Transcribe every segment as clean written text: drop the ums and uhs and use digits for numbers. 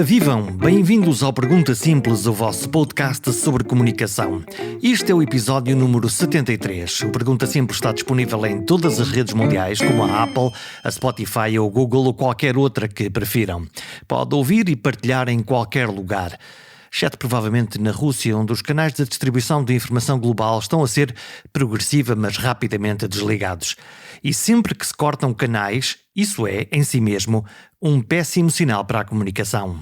Vivam! Bem-vindos ao Pergunta Simples, o vosso podcast sobre comunicação. Este é o episódio número 73. O Pergunta Simples está disponível em todas as redes mundiais, como a Apple, a Spotify, ou Google ou qualquer outra que prefiram. Pode ouvir e partilhar em qualquer lugar. Exceto provavelmente na Rússia, onde os canais de distribuição de informação global estão a ser progressiva, mas rapidamente desligados. E sempre que se cortam canais, isso é, em si mesmo, um péssimo sinal para a comunicação.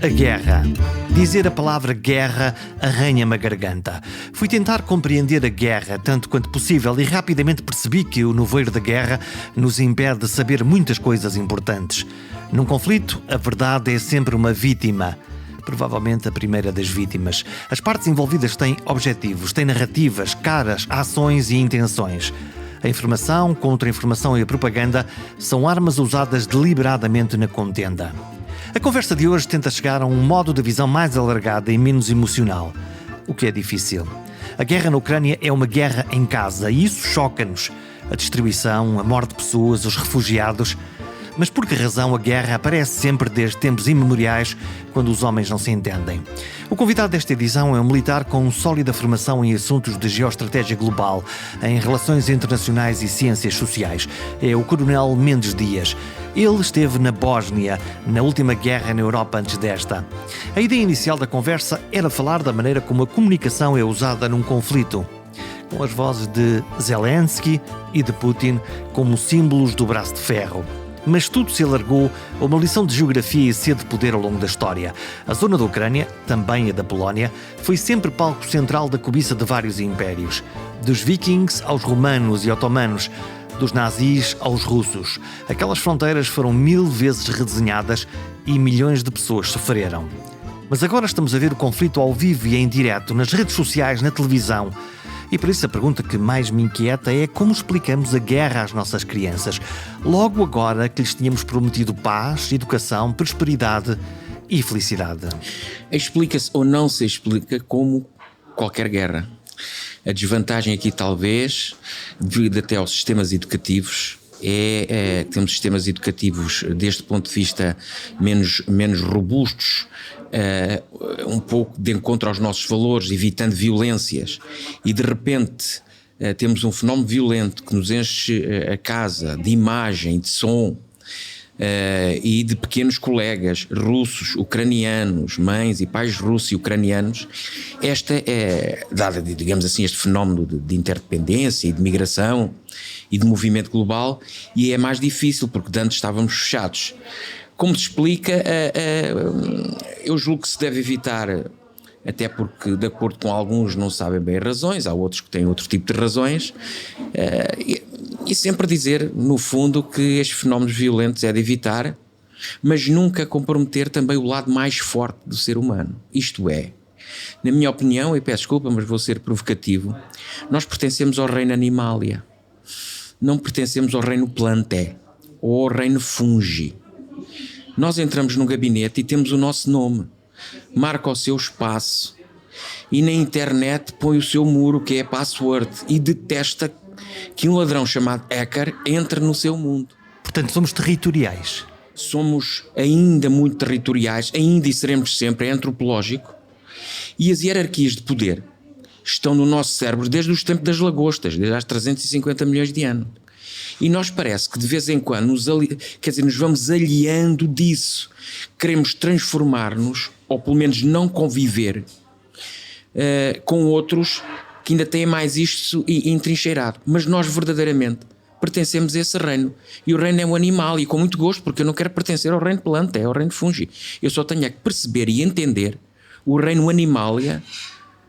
A guerra. Dizer a palavra guerra arranha-me a garganta. Fui tentar compreender a guerra tanto quanto possível e rapidamente percebi que o nevoeiro da guerra nos impede de saber muitas coisas importantes. Num conflito, a verdade é sempre uma vítima. Provavelmente a primeira das vítimas. As partes envolvidas têm objetivos, têm narrativas, caras, ações e intenções. A informação, contra-informação e a propaganda são armas usadas deliberadamente na contenda. A conversa de hoje tenta chegar a um modo de visão mais alargado e menos emocional, o que é difícil. A guerra na Ucrânia é uma guerra em casa e isso choca-nos. A destruição, a morte de pessoas, os refugiados. Mas por que razão a guerra aparece sempre desde tempos imemoriais, quando os homens não se entendem? O convidado desta edição é um militar com sólida formação em assuntos de geoestratégia global, em relações internacionais e ciências sociais. É o Coronel Mendes Dias. Ele esteve na Bósnia, na última guerra na Europa antes desta. A ideia inicial da conversa era falar da maneira como a comunicação é usada num conflito, com as vozes de Zelensky e de Putin como símbolos do braço de ferro. Mas tudo se alargou a uma lição de geografia e sede de poder ao longo da história. A zona da Ucrânia, também a da Polónia, foi sempre palco central da cobiça de vários impérios. Dos vikings aos romanos e otomanos, dos nazis aos russos. Aquelas fronteiras foram 1000 vezes redesenhadas e milhões de pessoas sofreram. Mas agora estamos a ver o conflito ao vivo e em direto, nas redes sociais, na televisão. E por isso a pergunta que mais me inquieta é como explicamos a guerra às nossas crianças, logo agora que lhes tínhamos prometido paz, educação, prosperidade e felicidade. Explica-se ou não se explica como qualquer guerra. A desvantagem aqui talvez, devido até aos sistemas educativos, temos sistemas educativos deste ponto de vista menos robustos, um pouco de encontro aos nossos valores, evitando violências, e de repente temos um fenómeno violento que nos enche a casa de imagem, de som, e de pequenos colegas russos, ucranianos, mães e pais russos e ucranianos. Esta é, dada, digamos assim, este fenómeno de interdependência e de migração e de movimento global, e é mais difícil porque antes estávamos fechados. Como se explica, eu julgo que se deve evitar, até porque, de acordo com alguns, não sabem bem as razões, há outros que têm outro tipo de razões, e sempre dizer, no fundo, que estes fenómenos violentos é de evitar, mas nunca comprometer também o lado mais forte do ser humano. Isto é, na minha opinião, e peço desculpa, mas vou ser provocativo, nós pertencemos ao reino Animalia, não pertencemos ao reino Plantae ou ao reino Fungi. Nós entramos num gabinete e temos o nosso nome, marca o seu espaço e na internet põe o seu muro, que é a password, e detesta que um ladrão chamado hacker entre no seu mundo. Portanto, somos territoriais. Somos ainda muito territoriais, ainda e seremos sempre, é antropológico, e as hierarquias de poder estão no nosso cérebro desde os tempos das lagostas, desde há 350 milhões de anos. E nós parece que de vez em quando nos vamos aliando disso. Queremos transformar-nos, ou pelo menos não conviver com outros que ainda têm mais isto entrincheirado. Mas nós verdadeiramente pertencemos a esse reino. E o reino é um animal, e com muito gosto, porque eu não quero pertencer ao reino planta, é ao reino fungi. Eu só tenho que perceber e entender o reino animalia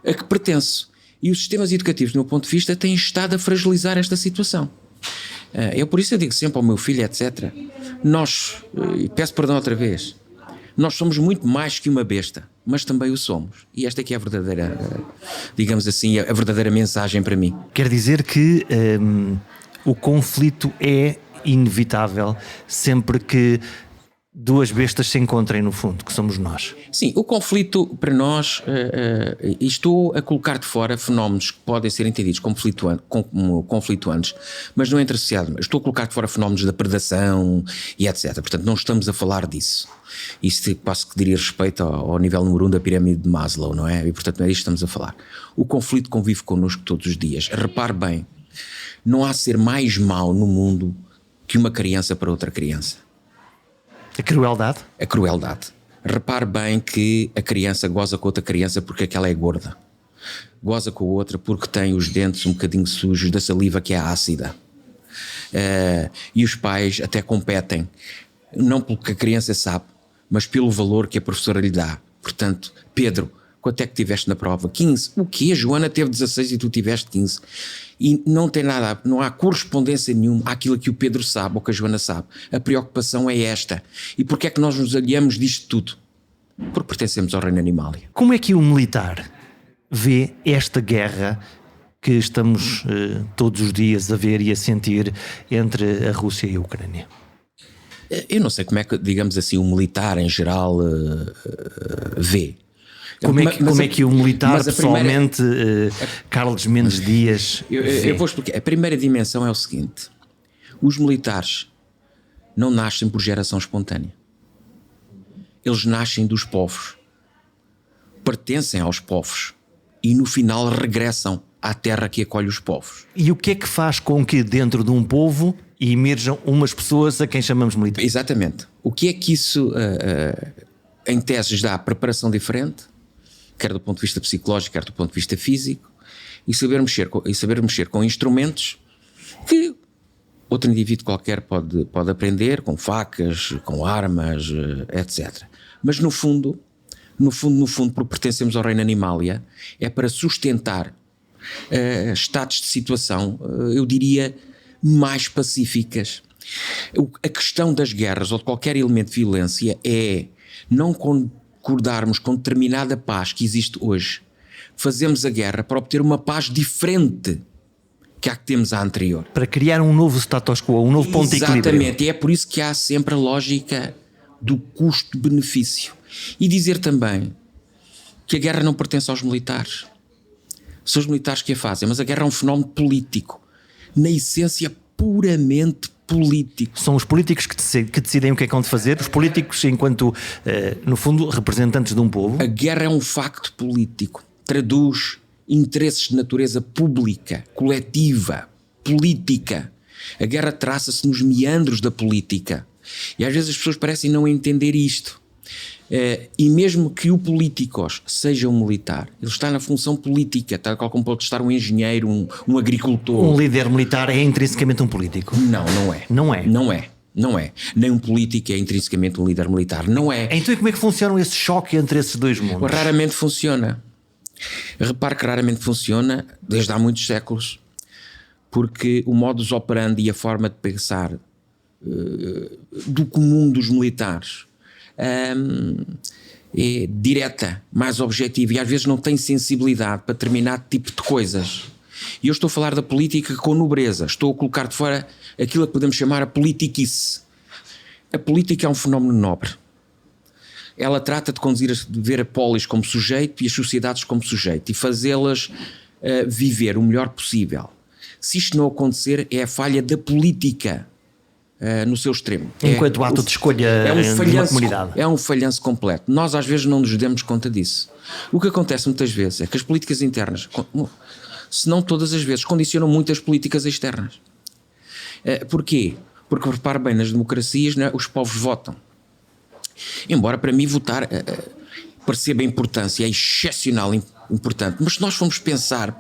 a que pertenço. E os sistemas educativos, do meu ponto de vista, têm estado a fragilizar esta situação. Eu por isso eu digo sempre ao meu filho, etc. Nós, e peço perdão outra vez, nós somos muito mais que uma besta, mas também o somos. E esta aqui é a verdadeira, digamos assim, a verdadeira mensagem para mim. Quer dizer que o conflito é inevitável sempre que duas bestas se encontrem no fundo, que somos nós. Sim, o conflito para nós, e estou a colocar de fora fenómenos que podem ser entendidos como conflituantes, mas não entre associado. Estou a colocar de fora fenómenos da predação e etc. Portanto, não estamos a falar disso. Isso quase que diria respeito ao nível número 1 da pirâmide de Maslow, não é? E portanto não é disto que estamos a falar. O conflito convive connosco todos os dias. Repare bem, não há ser mais mau no mundo que uma criança para outra criança. A crueldade? A crueldade. Repare bem que a criança goza com outra criança porque aquela é gorda. Goza com a outra porque tem os dentes um bocadinho sujos da saliva que é ácida. E os pais até competem, não pelo que a criança sabe, mas pelo valor que a professora lhe dá. Portanto, Pedro, quanto é que tiveste na prova? 15. O quê? A Joana teve 16 e tu tiveste 15. E não tem nada, não há correspondência nenhuma àquilo que o Pedro sabe ou que a Joana sabe. A preocupação é esta. E porquê é que nós nos aliamos disto tudo? Porque pertencemos ao reino animal. Como é que o militar vê esta guerra que estamos todos os dias a ver e a sentir entre a Rússia e a Ucrânia? Eu não sei como é que, digamos assim, o militar em geral vê. Como é que o militar, pessoalmente, Carlos Mendes Dias... Eu vou explicar. A primeira dimensão é o seguinte: os militares não nascem por geração espontânea. Eles nascem dos povos, pertencem aos povos e no final regressam à terra que acolhe os povos. E o que é que faz com que dentro de um povo emerjam umas pessoas a quem chamamos militares? Exatamente. O que é que isso, em teses, dá preparação diferente, quer do ponto de vista psicológico, quer do ponto de vista físico, e saber mexer com instrumentos que outro indivíduo qualquer pode aprender, com facas, com armas, etc. Mas no fundo, porque pertencemos ao reino animalia, é para sustentar estados de situação, eu diria, mais pacíficas. A questão das guerras ou de qualquer elemento de violência é não concordarmos com determinada paz que existe hoje. Fazemos a guerra para obter uma paz diferente que a que temos a anterior. Para criar um novo status quo, um novo ponto de equilíbrio. Exatamente, e é por isso que há sempre a lógica do custo-benefício. E dizer também que a guerra não pertence aos militares. São os militares que a fazem, mas a guerra é um fenómeno político. Na essência, puramente político. São os políticos que decidem o que é que vão de fazer, os políticos enquanto, no fundo, representantes de um povo. A guerra é um facto político. Traduz interesses de natureza pública, coletiva, política. A guerra traça-se nos meandros da política. E às vezes as pessoas parecem não entender isto. E mesmo que o políticos seja um militar, ele está na função política, tal como pode estar um engenheiro, um agricultor. Um líder militar é intrinsecamente um político? Não, não é. Não é? Não é. Não é. Nem um político é intrinsecamente um líder militar. Não é. Então e como é que funciona esse choque entre esses dois mundos? Raramente funciona. Repare que raramente funciona desde há muitos séculos, porque o modus operandi e a forma de pensar do comum dos militares é direta, mais objetiva, e às vezes não tem sensibilidade para determinado tipo de coisas. E eu estou a falar da política com nobreza, estou a colocar de fora aquilo que podemos chamar a politiquice. A política é um fenómeno nobre. Ela trata de ver a polis como sujeito e as sociedades como sujeito e fazê-las viver o melhor possível. Se isto não acontecer, é a falha da política no seu extremo. Enquanto ato de escolha de uma comunidade. É um falhanço completo. Nós às vezes não nos damos conta disso. O que acontece muitas vezes é que as políticas internas, se não todas as vezes, condicionam muito as políticas externas. Porquê? Porque, repare bem, nas democracias, né, os povos votam. Embora para mim votar perceba a importância, é excepcional importante, mas se nós formos pensar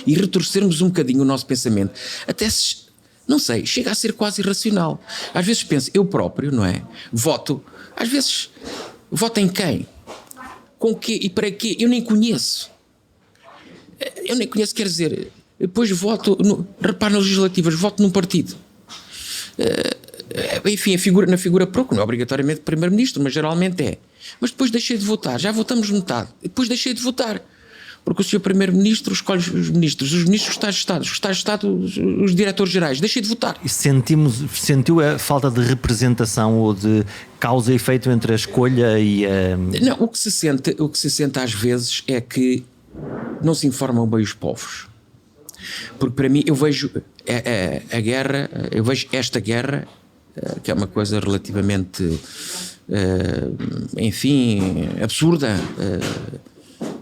e retorcermos um bocadinho o nosso pensamento, até se, não sei, chega a ser quase irracional. Às vezes penso, eu próprio, não é? Voto, às vezes, voto em quem? Com quê e para quê? Eu nem conheço, quer dizer, depois voto, repare nas legislativas, voto num partido. Enfim, na figura própria, não é obrigatoriamente primeiro-ministro, mas geralmente é. Mas depois deixei de votar, já votamos metade, depois deixei de votar, porque o Sr. Primeiro-Ministro escolhe os ministros dos Estados-Estados, os Estados-Estado, os diretores-gerais. Deixem de votar. E sentiu a falta de representação ou de causa e efeito entre a escolha e a... Não, o que se sente às vezes é que não se informam bem os povos. Porque para mim, eu vejo a guerra, eu vejo esta guerra, que é uma coisa relativamente, enfim, absurda,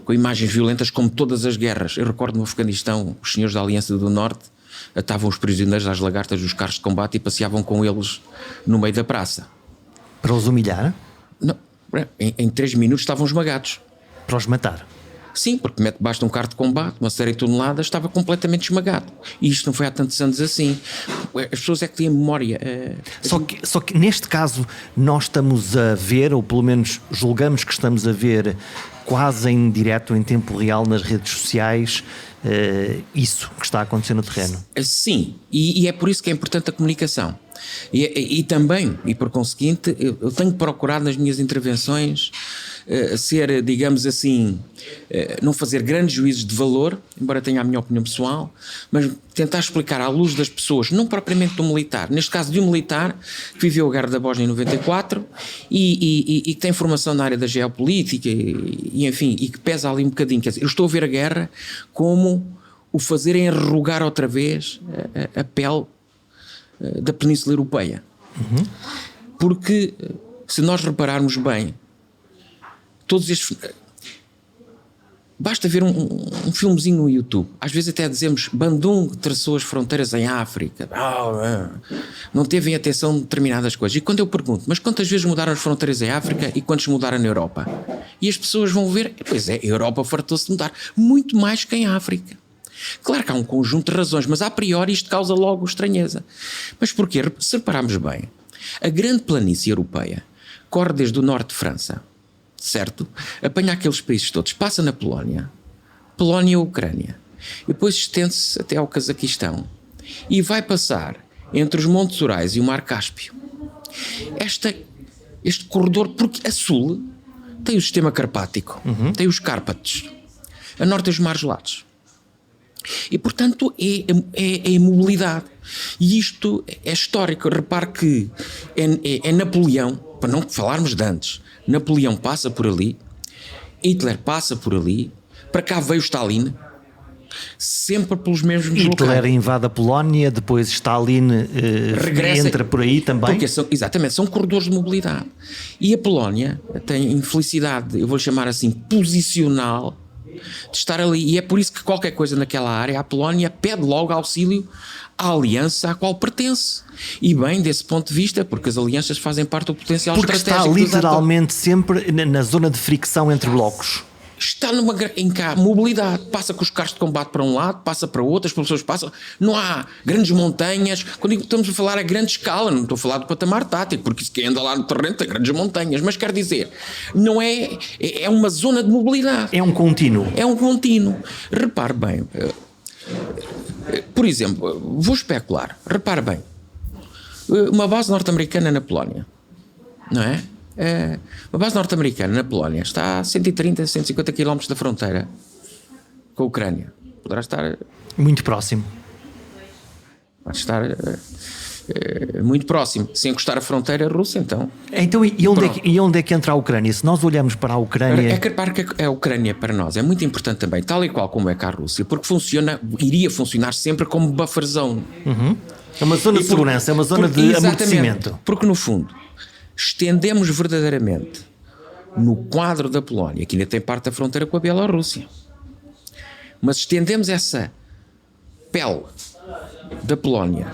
com imagens violentas como todas as guerras. Eu recordo no Afeganistão, os senhores da Aliança do Norte atavam os prisioneiros às lagartas dos carros de combate e passeavam com eles no meio da praça. Para os humilhar? Não, em 3 minutos estavam esmagados. Para os matar? Sim, porque basta um carro de combate, uma série de toneladas, estava completamente esmagado. E isto não foi há tantos anos assim. As pessoas é que têm memória. Só que neste caso nós estamos a ver, ou pelo menos julgamos que estamos a ver quase em direto, em tempo real, nas redes sociais, isso que está a acontecer no terreno. Sim, e é por isso que é importante a comunicação. E também, e por conseguinte, eu tenho procurado nas minhas intervenções ser, digamos assim, não fazer grandes juízos de valor, embora tenha a minha opinião pessoal, mas tentar explicar à luz das pessoas, não propriamente do militar, neste caso de um militar que viveu a Guerra da Bósnia em 94 e que tem formação na área da geopolítica e enfim, e que pesa ali um bocadinho. Quer dizer, eu estou a ver a guerra como o fazer enrugar outra vez a pele da Península Europeia. Porque se nós repararmos bem, todos estes... Basta ver um filmezinho no YouTube. Às vezes até dizemos Bandung traçou as fronteiras em África. Não teve atenção a determinadas coisas. E quando eu pergunto, mas quantas vezes mudaram as fronteiras em África e quantas mudaram na Europa? E as pessoas vão ver, pois é, a Europa fartou-se de mudar. Muito mais que em África. Claro que há um conjunto de razões, mas a priori isto causa logo estranheza. Mas porquê? Se repararmos bem, a grande planície europeia corre desde o norte de França, certo? Apanha aqueles países todos, passa na Polónia e a Ucrânia, e depois estende-se até ao Cazaquistão e vai passar entre os Montes Urais e o Mar Cáspio. Este corredor, porque a sul tem o sistema carpático, tem os Cárpatos, a norte tem os mares gelados. E portanto é imobilidade. E isto é histórico. Repare que é Napoleão, para não falarmos de antes, Napoleão passa por ali, Hitler passa por ali, para cá veio Stalin, sempre pelos mesmos locais. Hitler invade a Polónia, depois Stalin entra por aí também. Porque exatamente, são corredores de mobilidade. E a Polónia tem infelicidade, eu vou chamar assim, posicional, de estar ali, e é por isso que qualquer coisa naquela área, a Polónia pede logo auxílio à aliança à qual pertence. E bem, desse ponto de vista, porque as alianças fazem parte do potencial estratégico. Porque está literalmente sempre na zona de fricção entre blocos. Está em cá mobilidade, passa com os carros de combate para um lado, passa para outro, as pessoas passam, não há grandes montanhas. Quando estamos a falar a grande escala, não estou a falar do patamar tático, porque isso que anda lá no terreno tem grandes montanhas, mas quer dizer, não é uma zona de mobilidade. É um contínuo. É um contínuo. Repare bem, por exemplo, vou especular, repare bem, uma base norte-americana na Polónia, não é? Uma base norte-americana na Polónia está a 130, 150 km da fronteira com a Ucrânia. Poderá estar muito próximo. Pode estar muito próximo, sem encostar a fronteira russa, então. E onde é que entra a Ucrânia? Se nós olhamos para a Ucrânia... É que a Ucrânia para nós é muito importante também, tal e qual como é cá a Rússia, porque iria funcionar sempre como buffer zone. É uma zona de segurança, é uma zona de amortecimento. Porque no fundo estendemos verdadeiramente no quadro da Polónia, que ainda tem parte da fronteira com a Bielorrússia, mas estendemos essa pele da Polónia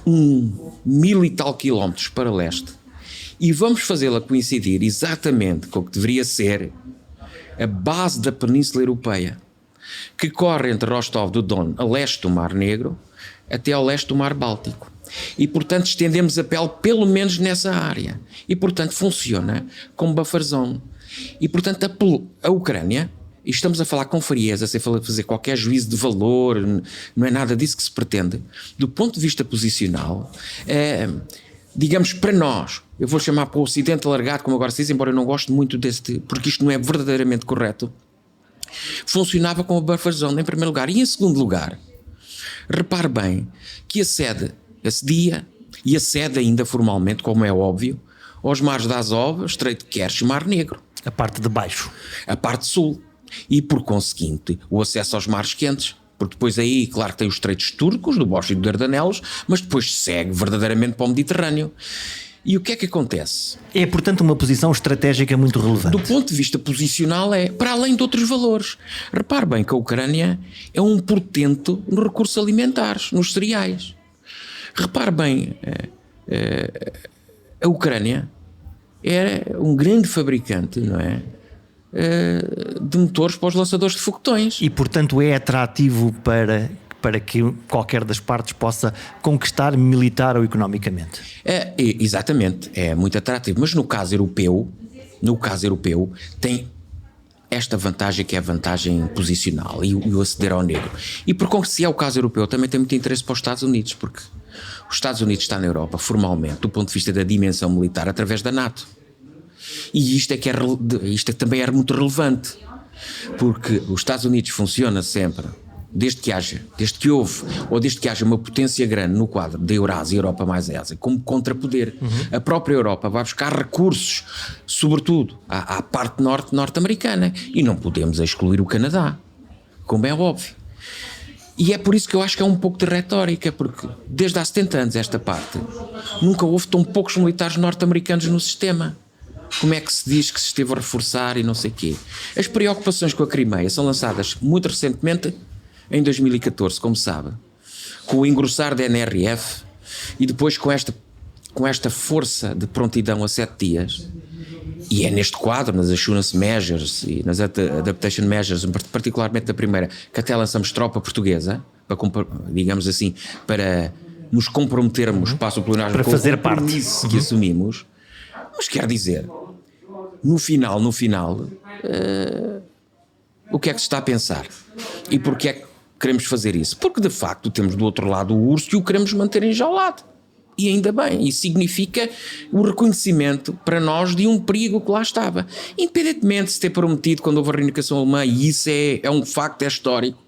1000 e tal quilómetros para leste e vamos fazê-la coincidir exatamente com o que deveria ser a base da Península Europeia, que corre entre Rostov do Don a leste do Mar Negro até ao leste do Mar Báltico. E portanto estendemos a pele pelo menos nessa área e portanto funciona como buffer zone. E portanto a Ucrânia, e estamos a falar com frieza, sem fazer qualquer juízo de valor, não é nada disso que se pretende, do ponto de vista posicional, digamos para nós, eu vou chamar para o Ocidente alargado, como agora se diz, embora eu não goste muito porque isto não é verdadeiramente correto, funcionava como a buffer zone em primeiro lugar. E em segundo lugar, repare bem que acedia e acede ainda formalmente, como é óbvio, aos mares de Azov, Estreito de Kerch e Mar Negro. A parte de baixo. A parte sul. E por conseguinte, o acesso aos mares quentes. Porque depois aí, claro que tem os estreitos turcos, do Bósforo e do Dardanelos, mas depois segue verdadeiramente para o Mediterrâneo. E o que é que acontece? É, portanto, uma posição estratégica muito relevante. Do ponto de vista posicional para além de outros valores. Repare bem que a Ucrânia é um portento nos recursos alimentares, nos cereais. Repare bem, a Ucrânia é um grande fabricante, não é? De motores para os lançadores de foguetões. E, portanto, é atrativo para que qualquer das partes possa conquistar militar ou economicamente. Exatamente, é muito atrativo. Mas no caso europeu tem esta vantagem, que é a vantagem posicional e o aceder ao negro. E por se é o caso europeu, também tem muito interesse para os Estados Unidos, porque os Estados Unidos está na Europa formalmente, do ponto de vista da dimensão militar, através da NATO. E isto é que também é muito relevante, porque os Estados Unidos funciona sempre, desde que haja uma potência grande no quadro da Eurásia, Europa mais Ásia, como contrapoder. A própria Europa vai buscar recursos, sobretudo à parte norte-americana, e não podemos excluir o Canadá, como é óbvio. E é por isso que eu acho que é um pouco de retórica, porque desde há 70 anos esta parte, nunca houve tão poucos militares norte-americanos no sistema. Como é que se diz que se esteve a reforçar e não sei o quê? As preocupações com a Crimeia são lançadas muito recentemente, em 2014, como sabe, com o engrossar da NRF e depois com esta força de prontidão a 7 dias. E é neste quadro, nas Assurance Measures e nas Adaptation Measures, particularmente da primeira, que até lançamos tropa portuguesa, digamos assim, para nos comprometermos, passo o plenário, para fazer parte que assumimos. Mas quer dizer, no final, o que é que se está a pensar? E porquê é que queremos fazer isso? Porque de facto temos do outro lado o urso e o queremos manter enjaulado. E ainda bem, isso significa o reconhecimento para nós de um perigo que lá estava. Independentemente de se ter prometido quando houve a reunificação alemã, e isso é um facto, é histórico.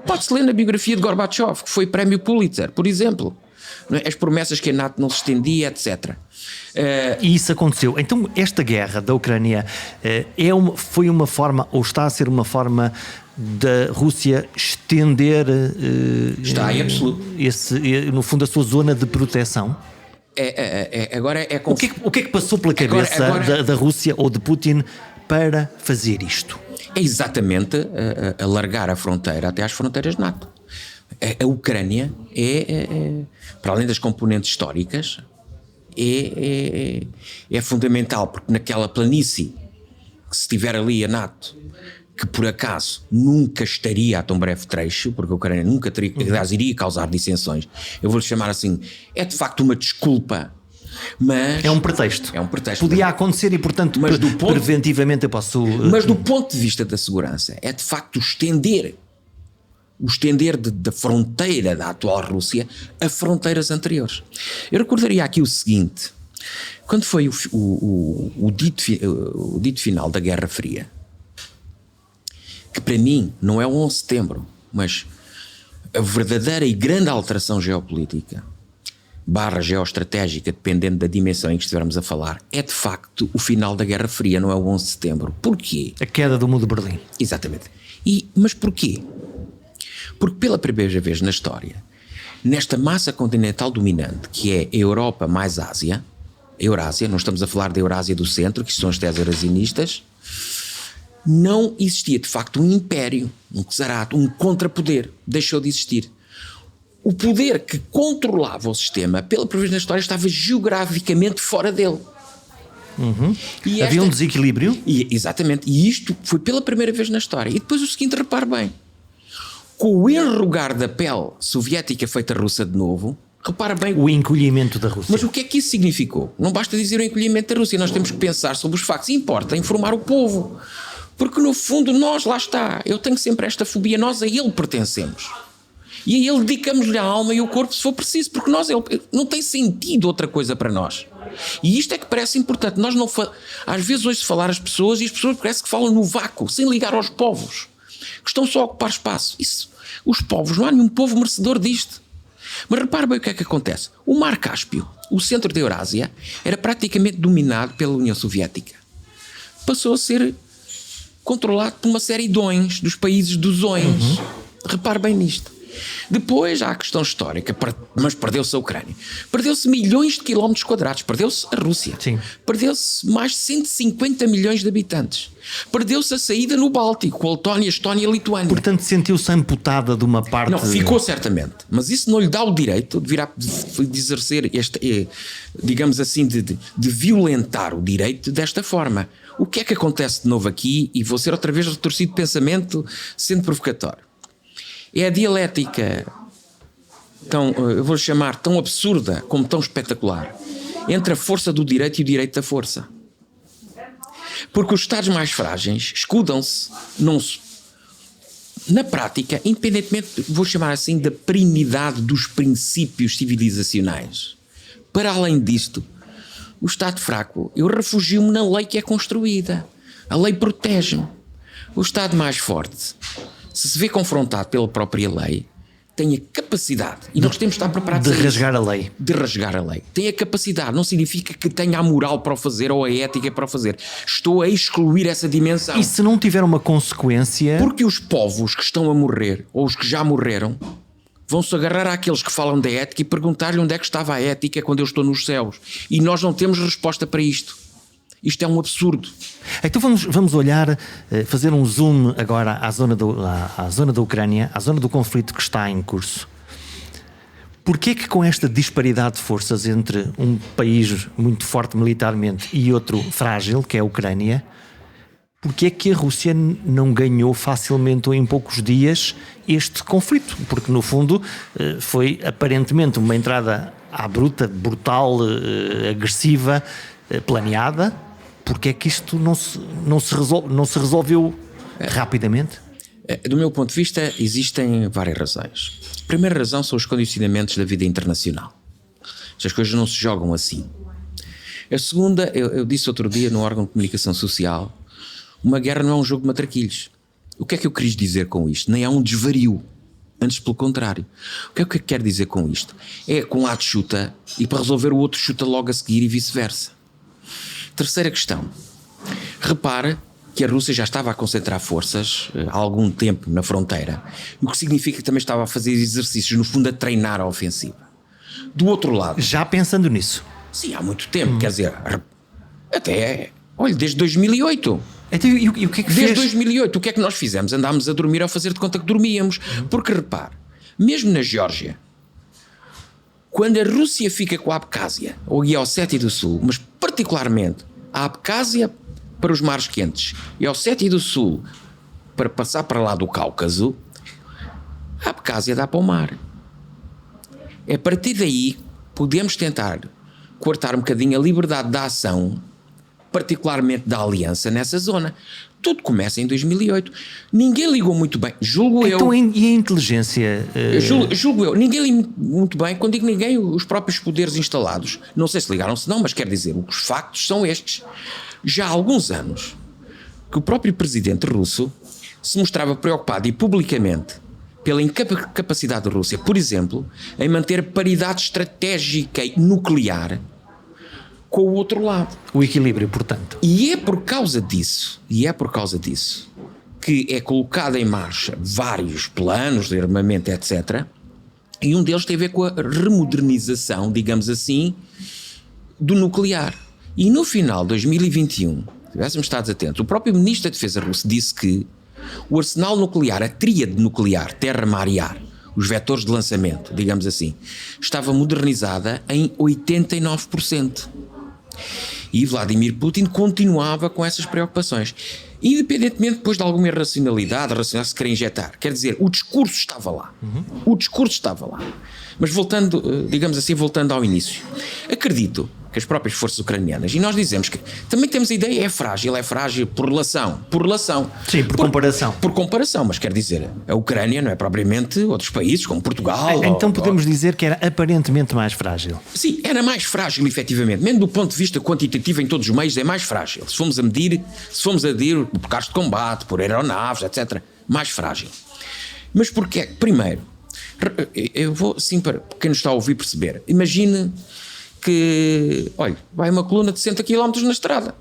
Pode-se ler na biografia de Gorbachev, que foi prémio Pulitzer, por exemplo. As promessas que a NATO não se estendia, etc. E isso aconteceu. Então esta guerra da Ucrânia foi uma forma, ou está a ser uma forma da Rússia estender está em absoluto no fundo a sua zona de proteção? Agora é o que é que passou pela cabeça da Rússia ou de Putin para fazer isto? É exatamente alargar a fronteira até às fronteiras NATO. A Ucrânia para além das componentes históricas, é fundamental, porque naquela planície que se estiver ali a NATO, que por acaso nunca estaria a tão breve trecho, porque a Ucrânia nunca teria, aliás, iria causar dissensões, eu vou-lhe chamar assim, é de facto uma desculpa, mas... É um pretexto. Podia acontecer e, portanto, preventivamente eu posso... Mas do ponto de vista da segurança, é de facto o estender da fronteira da atual Rússia a fronteiras anteriores. Eu recordaria aqui o seguinte, quando foi o dito final da Guerra Fria, que para mim não é o 11 de setembro, mas a verdadeira e grande alteração geopolítica / geoestratégica, dependendo da dimensão em que estivermos a falar, é de facto o final da Guerra Fria, não é o 11 de setembro. Porquê? A queda do Muro de Berlim. Exatamente. Mas porquê? Porque pela primeira vez na história, nesta massa continental dominante, que é a Europa mais Ásia, Eurásia, não estamos a falar da Eurásia do centro, que são as teses eurasianistas, não existia de facto um império, um czarato, um contrapoder, deixou de existir. O poder que controlava o sistema, pela primeira vez na história, estava geograficamente fora dele. Havia um desequilíbrio? Exatamente, e isto foi pela primeira vez na história. E depois o seguinte, repare bem, com o enrugar da pele soviética feita russa de novo, repara bem... O encolhimento da Rússia. Mas o que é que isso significou? Não basta dizer o encolhimento da Rússia, nós temos que pensar sobre os factos. Importa informar o povo. Porque no fundo nós, lá está, eu tenho sempre esta fobia, nós a ele pertencemos. E a ele dedicamos-lhe a alma e o corpo se for preciso, porque não tem sentido outra coisa para nós. E isto é que parece importante. Nós não às vezes ouço falar as pessoas e as pessoas parece que falam no vácuo, sem ligar aos povos, que estão só a ocupar espaço. Os povos, não há nenhum povo merecedor disto. Mas repare bem o que é que acontece. O Mar Cáspio, o centro da Eurásia, era praticamente dominado pela União Soviética. Passou a ser controlado por uma série de ONs, dos países dos ONs. Repare bem nisto. Depois há a questão histórica, mas perdeu-se a Ucrânia. Perdeu-se milhões de quilómetros quadrados. Perdeu-se a Rússia. Sim. Perdeu-se mais de 150 milhões de habitantes. Perdeu-se a saída no Báltico, a Letónia, a Estónia e a Lituânia. Portanto, sentiu-se amputada de uma parte... Não, ficou certamente. Mas isso não lhe dá o direito de exercer digamos assim, de violentar o direito desta forma. O que é que acontece de novo aqui? E vou ser outra vez retorcido de pensamento, sendo provocatório. É a dialética eu vou chamar tão absurda como tão espetacular entre a força do direito e o direito da força. Porque os Estados mais frágeis escudam-se, na prática, independentemente, vou chamar assim, da perenidade dos princípios civilizacionais. Para além disto, o Estado fraco, eu refugio-me na lei que é construída. A lei protege-me. O Estado mais forte, se vê confrontado pela própria lei, tem a capacidade, e nós temos de estar preparados de rasgar a lei. De rasgar a lei. Tem a capacidade, não significa que tenha a moral para o fazer ou a ética para o fazer. Estou a excluir essa dimensão. E se não tiver uma consequência... Porque os povos que estão a morrer, ou os que já morreram, vão-se agarrar àqueles que falam da ética e perguntar-lhe onde é que estava a ética quando eu estou nos céus. E nós não temos resposta para isto. Isto é um absurdo. Então vamos olhar, fazer um zoom agora à zona da Ucrânia, à zona do conflito que está em curso. Porquê que com esta disparidade de forças entre um país muito forte militarmente e outro frágil, que é a Ucrânia, porquê que a Rússia não ganhou facilmente ou em poucos dias este conflito? Porque no fundo foi aparentemente uma entrada à bruta, brutal, agressiva, planeada. Porque é que isto não se resolveu rapidamente? Do meu ponto de vista, existem várias razões. A primeira razão são os condicionamentos da vida internacional. As coisas não se jogam assim. A segunda, eu disse outro dia no órgão de comunicação social, uma guerra não é um jogo de matraquilhos. O que é que eu quis dizer com isto? Nem é um desvario. Antes, pelo contrário. O que é que eu quero dizer com isto? É que um lado chuta e para resolver o outro chuta logo a seguir e vice-versa. Terceira questão. Repare que a Rússia já estava a concentrar forças há algum tempo na fronteira, o que significa que também estava a fazer exercícios, no fundo a treinar a ofensiva. Do outro lado... Já pensando nisso? Sim, há muito tempo, quer dizer, desde 2008. Então, e o que é que fez? Desde 2008, o que é que nós fizemos? Andámos a dormir ao fazer de conta que dormíamos. Porque repare, mesmo na Geórgia, quando a Rússia fica com a Abcásia, ou a Ossétia do Sul, mas particularmente a Abcásia para os mares quentes e a Ossétia do Sul para passar para lá do Cáucaso, a Abcásia dá para o mar. A partir daí podemos tentar cortar um bocadinho a liberdade da ação, particularmente da aliança nessa zona. Tudo começa em 2008. Ninguém ligou muito bem, julgo eu. Então, e a inteligência? Julgo eu. Ninguém ligou muito bem. Quando digo ninguém, os próprios poderes instalados. Não sei se ligaram, se não, mas quer dizer, os factos são estes. Já há alguns anos que o próprio presidente russo se mostrava preocupado e publicamente pela incapacidade da Rússia, por exemplo, em manter paridade estratégica e nuclear com o outro lado. O equilíbrio, portanto. E é por causa disso que é colocado em marcha vários planos de armamento, etc. E um deles tem a ver com a remodernização, digamos assim, do nuclear. E no final de 2021, se tivéssemos estado atentos, o próprio ministro da Defesa russo disse que o arsenal nuclear, a tríade nuclear, terra, mar e ar, os vetores de lançamento, digamos assim, estava modernizada em 89%. E Vladimir Putin continuava com essas preocupações. Independentemente depois de alguma irracionalidade, se querer injetar. Quer dizer, o discurso estava lá. O discurso estava lá. Mas voltando, digamos assim, voltando ao início. Acredito que as próprias forças ucranianas. E nós dizemos que também temos a ideia, é frágil por relação. Sim, por comparação. Por comparação, mas quer dizer, a Ucrânia não é propriamente outros países, como Portugal. Então podemos dizer que era aparentemente mais frágil. Sim, era mais frágil, efetivamente. Mesmo do ponto de vista quantitativo, em todos os meios, é mais frágil. Se formos a medir por carros de combate, por aeronaves, etc., mais frágil. Mas porquê? Primeiro, eu vou, sim, para quem nos está a ouvir perceber, imagine que, olha, vai uma coluna de 60 km na estrada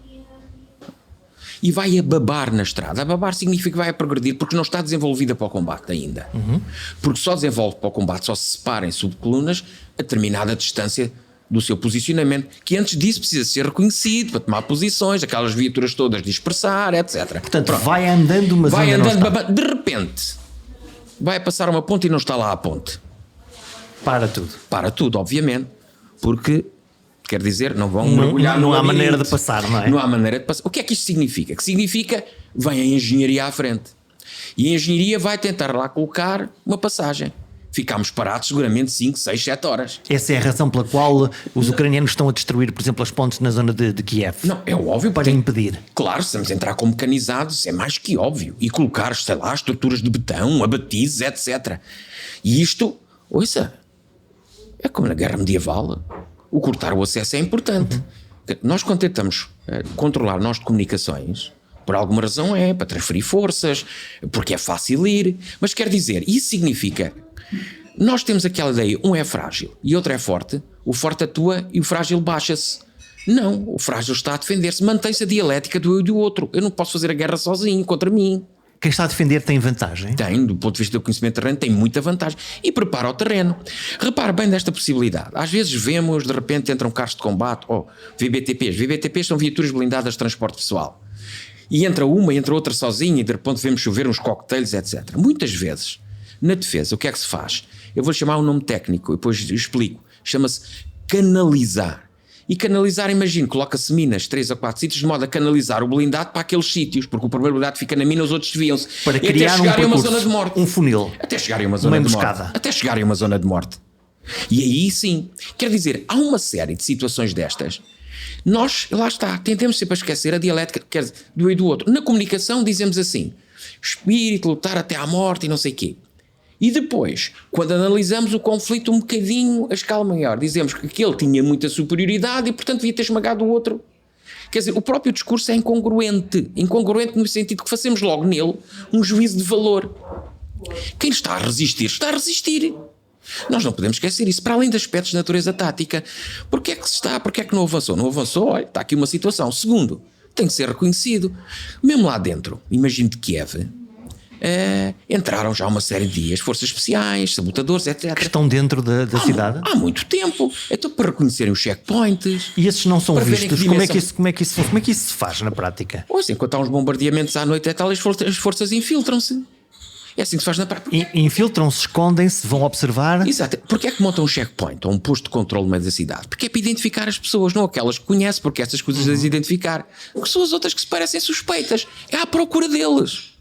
e vai a babar na estrada. A babar significa que vai a progredir porque não está desenvolvida para o combate ainda. Porque só desenvolve para o combate, só se separa em subcolunas a determinada distância do seu posicionamento, que antes disso precisa ser reconhecido para tomar posições, aquelas viaturas todas dispersar, etc. Portanto, vai andando, mas vai ainda andando, não está. de repente vai passar uma ponte e não está lá a ponte. Para tudo. Para tudo, obviamente, porque quer dizer, não vão mergulhar não no há labirinto. maneira de passar, não é? Não há maneira de passar. O que é que isto significa? Que significa, vem a engenharia à frente. E a engenharia vai tentar lá colocar uma passagem. Ficámos parados seguramente 5, 6, 7 horas. Essa é a razão pela qual os ucranianos estão a destruir, por exemplo, as pontes na zona de Kiev. Não, é óbvio. Para impedir. Claro, se estamos a entrar com mecanizados, é mais que óbvio. E colocar, sei lá, estruturas de betão, abatizes, etc. E isto, ouça, é como na guerra medieval. O cortar o acesso é importante. Nós, quando tentamos controlar nós de comunicações, por alguma razão para transferir forças, porque é fácil ir. Mas quer dizer, isso significa... Nós temos aquela ideia, um é frágil e outro é forte. O forte atua e o frágil baixa-se. Não, o frágil está a defender-se. Mantém-se a dialética do eu e do outro. Eu não posso fazer a guerra sozinho contra mim. Quem está a defender tem vantagem? Tem, do ponto de vista do conhecimento do terreno, tem muita vantagem. E prepara o terreno. Repare bem desta possibilidade. Às vezes vemos, de repente, entram carros de combate, VBTPs. VBTPs são viaturas blindadas de transporte pessoal. E entra uma e entra outra sozinha e de repente vemos chover uns cocktails, etc. Muitas vezes, na defesa, o que é que se faz? Eu vou chamar um nome técnico, depois explico. Chama-se canalizar. E canalizar, imagino, coloca-se minas 3 ou 4 sítios de modo a canalizar o blindado para aqueles sítios, porque o primeiro blindado fica na mina, os outros desviam-se. Para e criar até chegarem um a uma percurso, zona de morte. um funil. Até chegarem a uma zona de morte. Até chegarem a uma zona de morte. E aí sim, quer dizer, há uma série de situações destas. Nós, lá está, tentamos sempre a esquecer a dialética, quer dizer, do eu e do outro. Na comunicação dizemos assim, espírito, lutar até à morte e não sei o quê. E depois, quando analisamos o conflito um bocadinho a escala maior, dizemos que aquele tinha muita superioridade e, portanto, devia ter esmagado o outro. Quer dizer, o próprio discurso é incongruente. Incongruente no sentido que fazemos logo nele um juízo de valor. Quem está a resistir, está a resistir. Nós não podemos esquecer isso, para além de aspectos de natureza tática. Porquê é que não avançou? Não avançou, olha, está aqui uma situação. Segundo, tem que ser reconhecido. Mesmo lá dentro, imagino de Kiev, entraram já uma série de dias, forças especiais, sabotadores, etc. Que estão dentro da cidade? Há muito tempo. Então, para reconhecerem os checkpoints. E esses não são vistos. Como é que isso se faz na prática? Pois, enquanto há uns bombardeamentos à noite e tal, as forças infiltram-se. É assim que se faz na prática. Infiltram-se, escondem-se, vão observar. Exato. Porquê é que montam um checkpoint ou um posto de controle no meio da cidade? Porque é para identificar as pessoas, não aquelas que conhece, porque essas coisas as identificar. Porque são as outras que se parecem suspeitas. É à procura deles.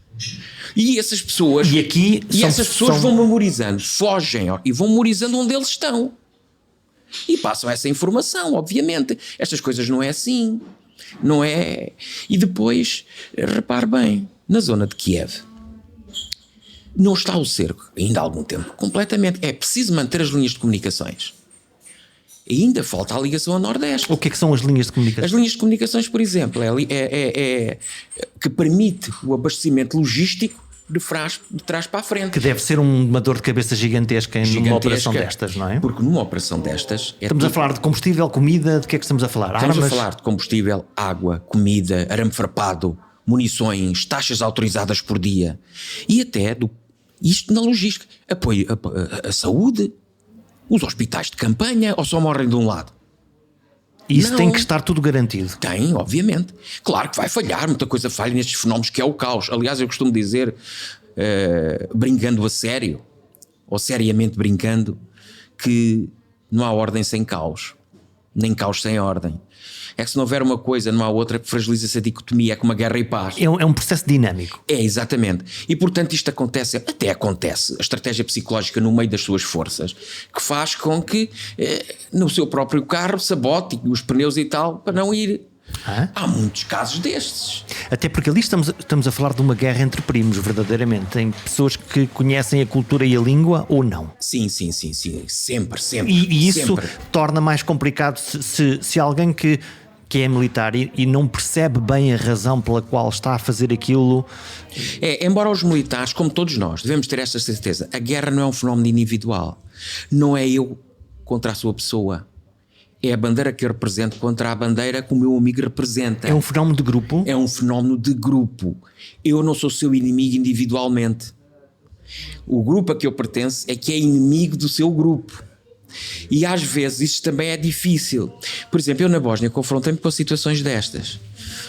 E essas pessoas, essas pessoas vão memorizando, fogem e vão memorizando onde eles estão. E passam essa informação, obviamente. Estas coisas não é assim. Não é. E depois, repare bem, na zona de Kiev, não está o cerco, ainda há algum tempo, completamente. É preciso manter as linhas de comunicações. E ainda falta a ligação ao Nordeste. O que é que são as linhas de comunicação? As linhas de comunicações, por exemplo, que permite o abastecimento logístico de trás para a frente. Que deve ser uma dor de cabeça gigantesca numa operação destas, não é? Porque numa operação destas... Estamos a falar de combustível, comida, de que é que estamos a falar? Estamos a falar de combustível, água, comida, arame farpado, munições, taxas autorizadas por dia. E até isto na logística. Apoio a saúde, os hospitais de campanha, ou só morrem de um lado? Isso não. Tem que estar tudo garantido. Tem, obviamente. Claro que vai falhar, muita coisa falha nestes fenómenos que é o caos. Aliás, eu costumo dizer, brincando a sério, ou seriamente brincando, que não há ordem sem caos. nem caos sem ordem. É que se não houver uma coisa, não há outra, fragiliza-se a dicotomia, é como a guerra e paz. É um processo dinâmico. É, exatamente. E portanto isto acontece, até acontece, a estratégia psicológica no meio das suas forças, que faz com que no seu próprio carro sabote os pneus e tal, para não ir. Há muitos casos destes. Até porque ali estamos a falar de uma guerra entre primos, verdadeiramente. Tem pessoas que conhecem a cultura e a língua ou não. Sim. Sempre. E isso sempre. Torna mais complicado se alguém que é militar e não percebe bem a razão pela qual está a fazer aquilo. Embora os militares, como todos nós, devemos ter esta certeza, a guerra não é um fenómeno individual. Não é eu contra a sua pessoa. É a bandeira que eu represento contra a bandeira que o meu amigo representa. É um fenómeno de grupo? É um fenómeno de grupo. Eu não sou seu inimigo individualmente. O grupo a que eu pertenço é que é inimigo do seu grupo. E às vezes isto também é difícil. Por exemplo, eu na Bósnia confrontei-me com situações destas.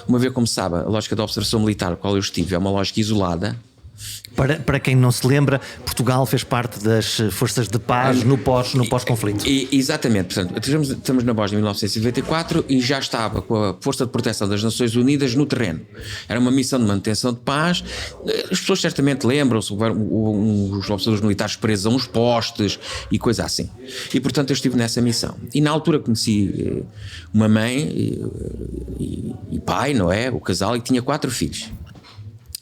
Uma vez, como sabe, a lógica da observação militar com a qual eu estive é uma lógica isolada. Para quem não se lembra, Portugal fez parte das forças de paz no pós-conflito. Exatamente, portanto, estamos na Bósnia em 1994 e já estava com a Força de Proteção das Nações Unidas no terreno. Era uma missão de manutenção de paz. As pessoas certamente lembram-se, os oficiais militares presos a uns postes e coisa assim. E portanto eu estive nessa missão. E na altura conheci uma mãe e pai, não é? O casal, e tinha 4 filhos.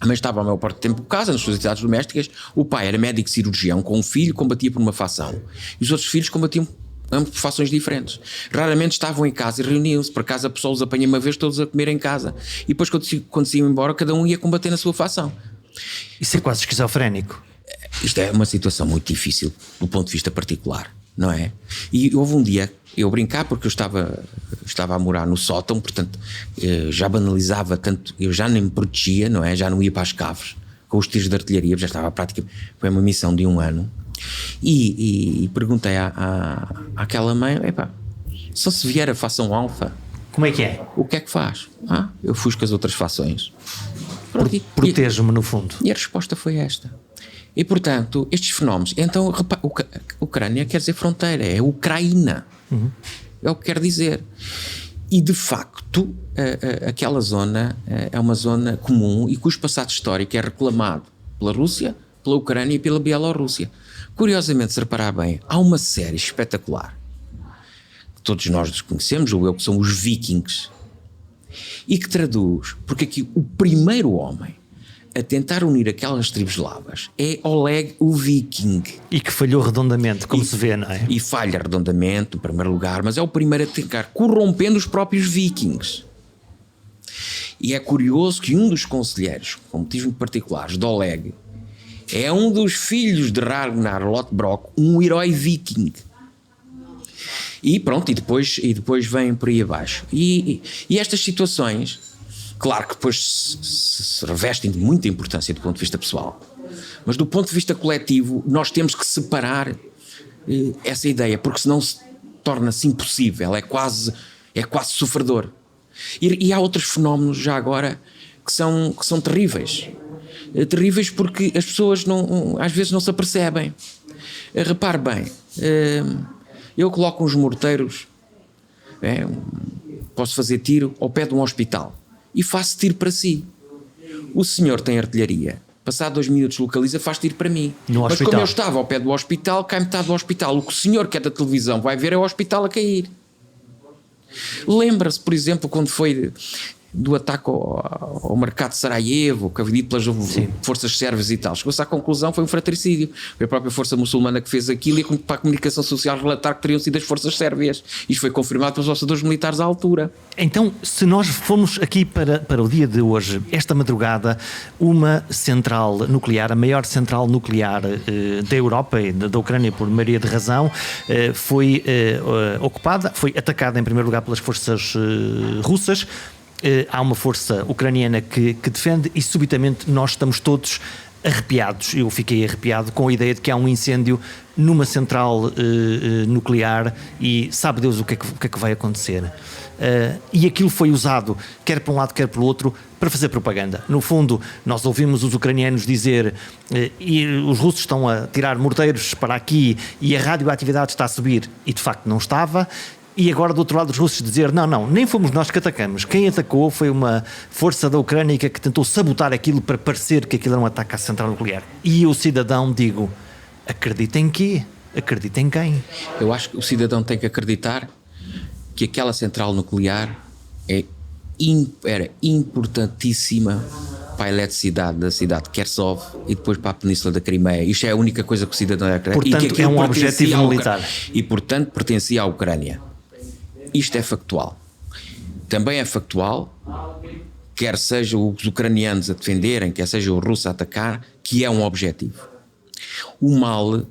A mãe estava a maior parte do tempo por casa, nas suas atividades domésticas. O pai era médico cirurgião com um filho, combatia por uma facção. E os outros filhos combatiam ambos por fações diferentes. Raramente estavam em casa e reuniam-se. Por acaso a pessoa os apanha uma vez todos a comer em casa. E depois quando se iam embora, cada um ia combater na sua facção. Isso é quase esquizofrénico. Isto é uma situação muito difícil do ponto de vista particular, não é? E houve um dia, eu brincar porque eu estava a morar no sótão, portanto já banalizava tanto, eu já nem me protegia, não é? Já não ia para as caves com os tiros de artilharia, já estava à prática. Foi uma missão de 1 ano e perguntei àquela mãe: epá, só se vier a fação alfa, como é que é? O que é que faz? Eu fujo as outras fações. Protejo-me no fundo. E a resposta foi esta. E portanto, estes fenómenos, então Ucrânia quer dizer fronteira, é Ucraína. É o que quer dizer. E de facto aquela zona é uma zona comum e cujo passado histórico é reclamado pela Rússia, pela Ucrânia e pela Bielorrússia. Curiosamente, se reparar bem, há uma série espetacular que todos nós desconhecemos, ou eu, que são os Vikings, e que traduz, porque aqui o primeiro homem a tentar unir aquelas tribos eslavas é Oleg o Viking. E que falhou redondamente, como se vê, não é? E falha redondamente, em primeiro lugar, mas é o primeiro a tentar, corrompendo os próprios vikings. E é curioso que um dos conselheiros, com motivos muito particulares, de Oleg, é um dos filhos de Ragnar Lothbrok, um herói viking. E pronto, e depois vem por aí abaixo. E estas situações, claro que depois se revestem de muita importância do ponto de vista pessoal, mas do ponto de vista coletivo nós temos que separar essa ideia, porque senão se torna-se impossível, é quase sofredor. E há outros fenómenos já agora que são terríveis. Terríveis porque as pessoas às vezes não se apercebem. Repare bem, eu coloco uns morteiros, posso fazer tiro ao pé de um hospital e faço tiro para si. O senhor tem artilharia, passado 2 minutos localiza, faz tiro para mim. Mas como eu estava ao pé do hospital, cai metade do hospital. O que o senhor que é da televisão vai ver é o hospital a cair. Lembra-se, por exemplo, quando foi do ataque ao mercado de Sarajevo, que foi pelas forças sérvias e tal. Chegou-se à conclusão, foi um fratricídio. Foi a própria força muçulmana que fez aquilo e para a comunicação social relatar que teriam sido as forças sérvias. Isto foi confirmado pelos observadores militares à altura. Então, se nós formos aqui para o dia de hoje, esta madrugada, uma central nuclear, a maior central nuclear da Europa e da Ucrânia, por maioria de razão, foi ocupada, foi atacada em primeiro lugar pelas forças russas. Há uma força ucraniana que defende e subitamente nós estamos todos arrepiados. Eu fiquei arrepiado com a ideia de que há um incêndio numa central nuclear e sabe Deus o que é que vai acontecer. E aquilo foi usado, quer para um lado, quer pelo outro, para fazer propaganda. No fundo, nós ouvimos os ucranianos dizer e os russos estão a tirar morteiros para aqui e a radioatividade está a subir, e de facto não estava. E agora do outro lado os russos dizer não, nem fomos nós que atacamos. Quem atacou foi uma força da Ucrânia que tentou sabotar aquilo para parecer que aquilo era um ataque à central nuclear. E o cidadão, digo, acredita em quê? Acredita em quem? Eu acho que o cidadão tem que acreditar que aquela central nuclear era importantíssima para a eletricidade da cidade de Kherson e depois para a Península da Crimeia. Isto é a única coisa que o cidadão acredita. Portanto, e que é um objetivo militar. E, portanto, pertencia à Ucrânia. Isto é factual. Também é factual, quer seja os ucranianos a defenderem, quer seja os russos a atacar, que é um objetivo. O mal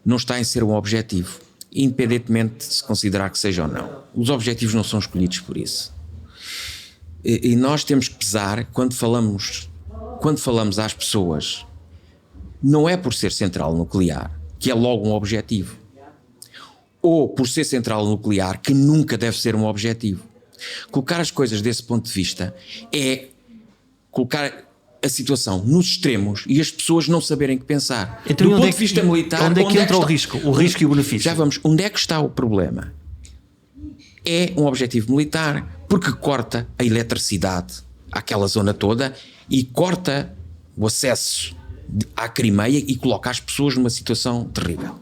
não está em ser um objetivo, independentemente de se considerar que seja ou não. Os objetivos não são escolhidos por isso. E nós temos que pesar, quando falamos às pessoas, não é por ser central nuclear, que é logo um objetivo. Ou por ser central nuclear, que nunca deve ser um objetivo. Colocar as coisas desse ponto de vista é colocar a situação nos extremos e as pessoas não saberem o que pensar. Então, do ponto de vista militar, onde é que entra o risco? O risco e o benefício? Já vamos, onde é que está o problema? É um objetivo militar, porque corta a eletricidade àquela zona toda e corta o acesso à Crimeia e coloca as pessoas numa situação terrível.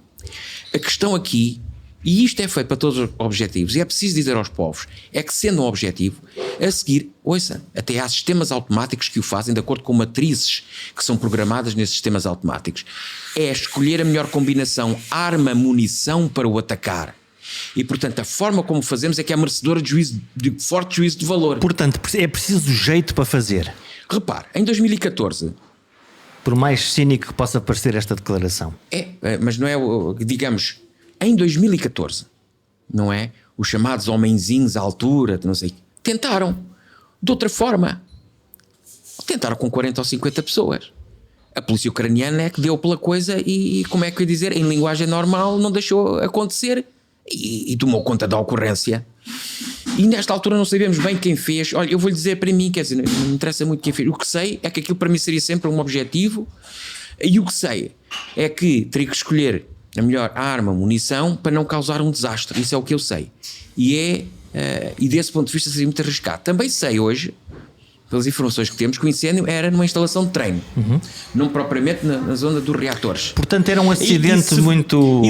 A questão aqui, e isto é feito para todos os objetivos, e é preciso dizer aos povos, é que sendo um objetivo, a seguir, ouça, até há sistemas automáticos que o fazem de acordo com matrizes que são programadas nesses sistemas automáticos. É escolher a melhor combinação arma-munição para o atacar. E, portanto, a forma como fazemos é que é merecedora de forte juízo de valor. Portanto, é preciso jeito para fazer. Repare, em 2014... Por mais cínico que possa parecer esta declaração. Mas não é, digamos, em 2014, não é? Os chamados homenzinhos à altura, não sei, tentaram, de outra forma. Tentaram com 40 ou 50 pessoas. A polícia ucraniana é que deu pela coisa e como é que eu ia dizer, em linguagem normal, não deixou acontecer e tomou conta da ocorrência. E nesta altura não sabemos bem quem fez. Olha, eu vou-lhe dizer para mim, quer dizer, não me interessa muito quem fez. O que sei é que aquilo para mim seria sempre um objetivo, e o que sei é que teria que escolher a melhor arma, munição, para não causar um desastre. Isso é o que eu sei. E desse ponto de vista seria muito arriscado. Também sei hoje, pelas informações que temos, que o incêndio era numa instalação de treino, não propriamente na zona dos reatores. Portanto, era um acidente muito...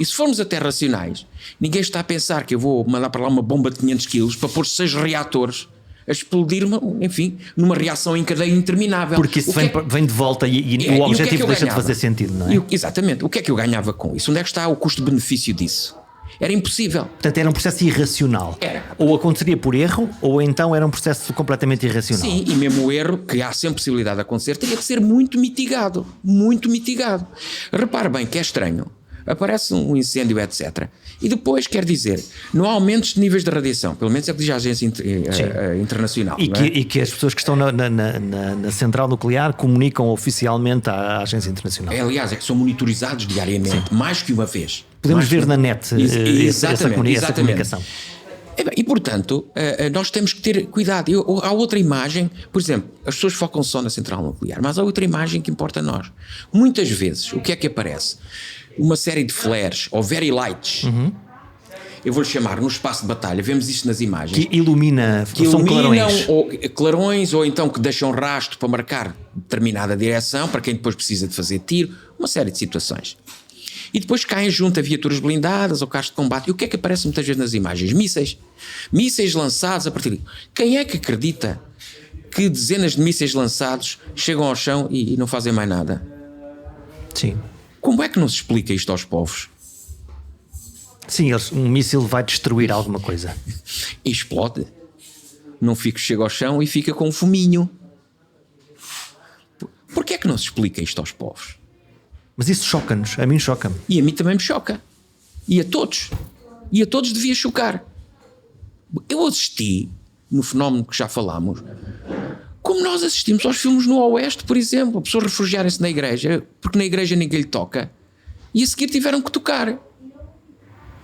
E se formos até racionais, ninguém está a pensar que eu vou mandar para lá uma bomba de 500 kg para pôr 6 reatores a explodir, enfim, numa reação em cadeia interminável. Porque isso vem de volta e o objetivo deixa de fazer sentido, não é? Exatamente. O que é que eu ganhava com isso? Onde é que está o custo-benefício disso? Era impossível. Portanto, era um processo irracional. Era. Ou aconteceria por erro, ou então era um processo completamente irracional. Sim, e mesmo o erro, que há sempre possibilidade de acontecer, teria que ser muito mitigado. Muito mitigado. Repare bem que é estranho. Aparece um incêndio, etc. E depois, quer dizer, não há aumentos de níveis de radiação, pelo menos é o que diz a agência internacional. E que as pessoas que estão na central nuclear comunicam oficialmente à agência internacional. Aliás, é que são monitorizados diariamente, mais que uma vez. Podemos ver na net essa comunicação. E portanto, nós temos que ter cuidado. Há outra imagem, por exemplo, as pessoas focam só na central nuclear, mas há outra imagem que importa a nós. Muitas vezes, o que é que aparece? Uma série de flares ou very lights, eu vou-lhe chamar, no espaço de batalha, vemos isto nas imagens. Que iluminam clarões, ou então que deixam rastro para marcar determinada direção, para quem depois precisa de fazer tiro, uma série de situações. E depois caem junto a viaturas blindadas ou carros de combate. E o que é que aparece muitas vezes nas imagens? Mísseis lançados a partir de... Quem é que acredita que dezenas de mísseis lançados chegam ao chão e não fazem mais nada? Sim. Como é que não se explica isto aos povos? Sim, um míssil vai destruir alguma coisa. E explode. Não chega ao chão e fica com um fuminho. Porquê é que não se explica isto aos povos? Mas isso choca-nos, a mim choca-me. E a mim também me choca. E a todos. E a todos devia chocar. Eu assisti, no fenómeno que já falámos, como nós assistimos aos filmes no Oeste, por exemplo, pessoas refugiarem-se na igreja, porque na igreja ninguém lhe toca, e a seguir tiveram que tocar.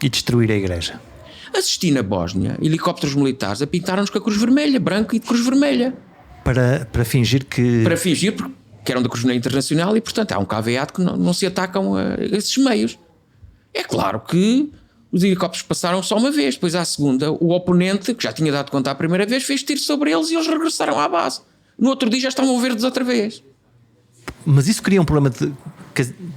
E destruir a igreja. Assisti na Bósnia, helicópteros militares a pintaram-nos com a cruz vermelha, branco e de cruz vermelha. Para fingir que... Para fingir que eram da Cruz Vermelha Internacional e, portanto, há um caveado que não se atacam a esses meios. É claro que Os helicópteros passaram só uma vez, depois à segunda, o oponente, que já tinha dado conta à primeira vez, fez tiro sobre eles e eles regressaram à base. No outro dia já estavam verdes outra vez. Mas isso cria um problema de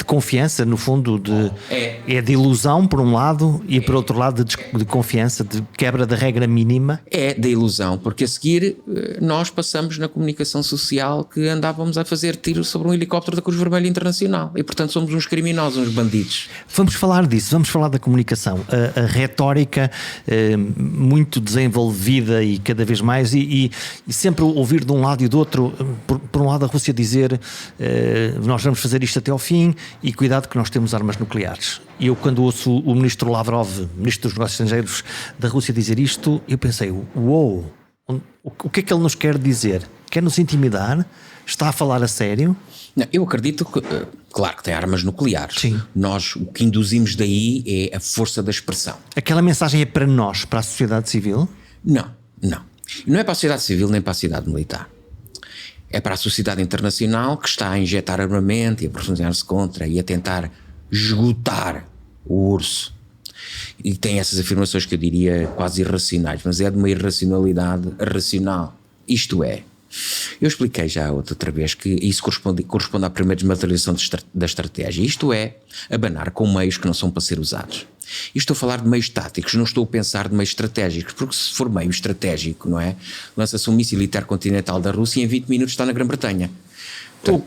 confiança, no fundo, é de ilusão por um lado e por outro lado de confiança, de quebra da regra mínima. É da ilusão, porque a seguir nós passamos na comunicação social que andávamos a fazer tiro sobre um helicóptero da Cruz Vermelha Internacional e portanto somos uns criminosos, uns bandidos. Vamos falar disso, vamos falar da comunicação, a retórica muito desenvolvida e cada vez mais e sempre ouvir de um lado e do outro, por um lado a Rússia dizer nós vamos fazer isto até ao fim e cuidado que nós temos armas nucleares. E eu quando ouço o ministro Lavrov, ministro dos Negócios Estrangeiros da Rússia dizer isto, eu pensei, uou, o que é que ele nos quer dizer? Quer nos intimidar? Está a falar a sério? Não, eu acredito que, claro que tem armas nucleares. Sim. Nós, o que induzimos daí é a força da expressão. Aquela mensagem é para nós, para a sociedade civil? Não. Não é para a sociedade civil nem para a sociedade militar. É para a sociedade internacional que está a injetar armamento e a pronunciar-se contra e a tentar esgotar o urso. E tem essas afirmações que eu diria quase irracionais, mas é de uma irracionalidade racional. Isto é, eu expliquei já outra vez que isso corresponde à primeira desmaterialização da estratégia. Isto é, abanar com meios que não são para ser usados. E estou a falar de meios táticos, não estou a pensar de meios estratégicos, porque se for meio estratégico, não é? Lança-se um míssil intercontinental da Rússia e em 20 minutos está na Grã-Bretanha.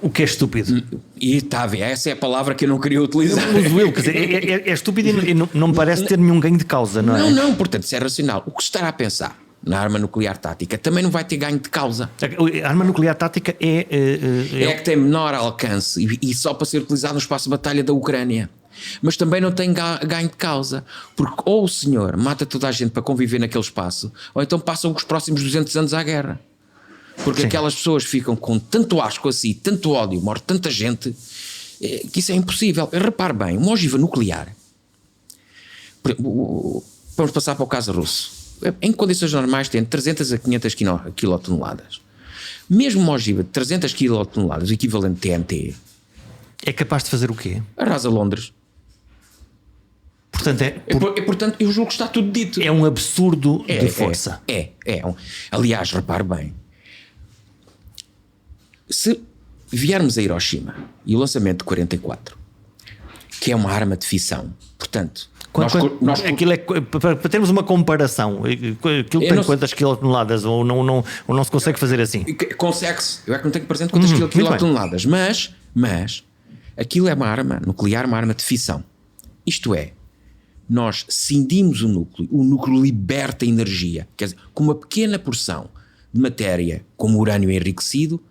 O que é estúpido. E está a ver, essa é a palavra que eu não queria utilizar. Quer dizer, é estúpido e não me parece ter nenhum ganho de causa, não é? Não, portanto, isso é racional. O que se estará a pensar na arma nuclear tática também não vai ter ganho de causa. A arma nuclear tática é que tem menor alcance e só para ser utilizado no espaço de batalha da Ucrânia. Mas também não tem ganho de causa, porque ou o senhor mata toda a gente para conviver naquele espaço, ou então passam os próximos 200 anos à guerra. Porque sim, aquelas pessoas ficam com tanto asco assim, tanto ódio, morre tanta gente, que isso é impossível. Repare bem, uma ogiva nuclear, vamos passar para o caso russo, em condições normais tem 300 a 500 quilotoneladas. Mesmo uma ogiva de 300 quilotoneladas, o equivalente TNT, é capaz de fazer o quê? Arrasa Londres. Portanto, portanto, eu julgo que está tudo dito. É um absurdo de força. Aliás, repare bem, se viermos a Hiroshima e o lançamento de 44, que é uma arma de fissão, portanto, aquilo é, para termos uma comparação, aquilo tem quantas quilotoneladas ou não se consegue fazer assim? Consegue-se, eu é que não tenho presente quantas quilotoneladas, mas aquilo é uma arma nuclear, uma arma de fissão. Isto é, nós cindimos o núcleo liberta energia, quer dizer, com uma pequena porção de matéria, como urânio enriquecido,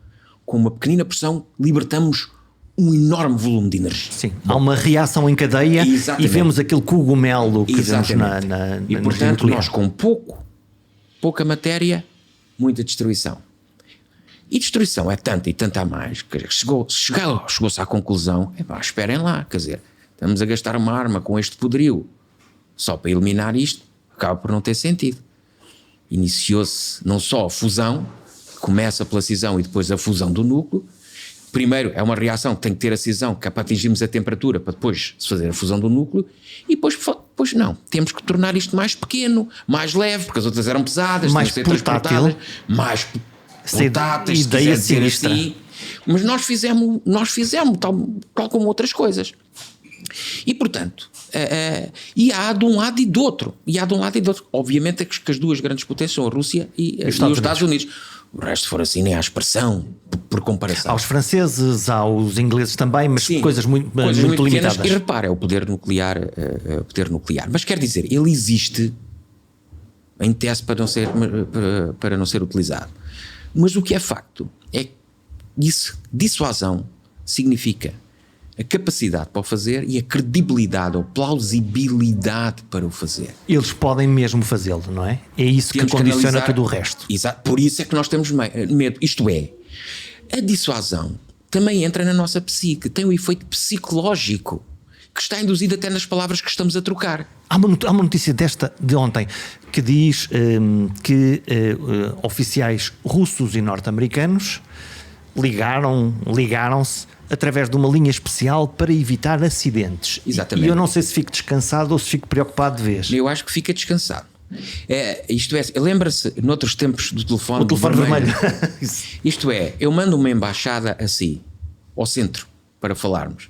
com uma pequenina porção libertamos um enorme volume de energia. Sim, há uma reação em cadeia. Exatamente. E vemos aquele cogumelo que vemos na e portanto nós com pouca matéria, muita destruição. E destruição é tanta e tanta a mais que chegou-se à conclusão, esperem lá, quer dizer, estamos a gastar uma arma com este poderio só para eliminar isto, acaba por não ter sentido. Iniciou-se não só a fusão, começa pela cisão e depois a fusão do núcleo. Primeiro é uma reação que tem que ter a cisão, que é para atingirmos a temperatura, para depois se fazer a fusão do núcleo, e depois não, temos que tornar isto mais pequeno, mais leve, porque as outras eram pesadas, mais portátil, mais portáteis, se quiser dizer assim. Mas nós fizemos tal como outras coisas. E portanto, e há de um lado e do outro. Obviamente é que as duas grandes potências são a Rússia e os Estados Unidos. O resto for assim, nem há expressão por comparação. Aos franceses, aos ingleses também, mas sim, coisas muito limitadas. E repara, é o poder nuclear. Mas quer dizer, ele existe em tese para não ser utilizado. Mas o que é facto é que dissuasão significa a capacidade para o fazer e a credibilidade ou plausibilidade para o fazer. Eles podem mesmo fazê-lo, não é? É isso que condiciona tudo o resto. Exato, por isso é que nós temos medo. Isto é, a dissuasão também entra na nossa psique, tem um efeito psicológico que está induzido até nas palavras que estamos a trocar. Há uma notícia de ontem que diz que oficiais russos e norte-americanos ligaram-se através de uma linha especial para evitar acidentes. Exatamente. E eu não sei se fico descansado ou se fico preocupado de vez. Eu acho que fica descansado. Isto é, lembra-se, noutros tempos do telefone, O telefone vermelho. Isto é, eu mando uma embaixada assim, ao centro, para falarmos.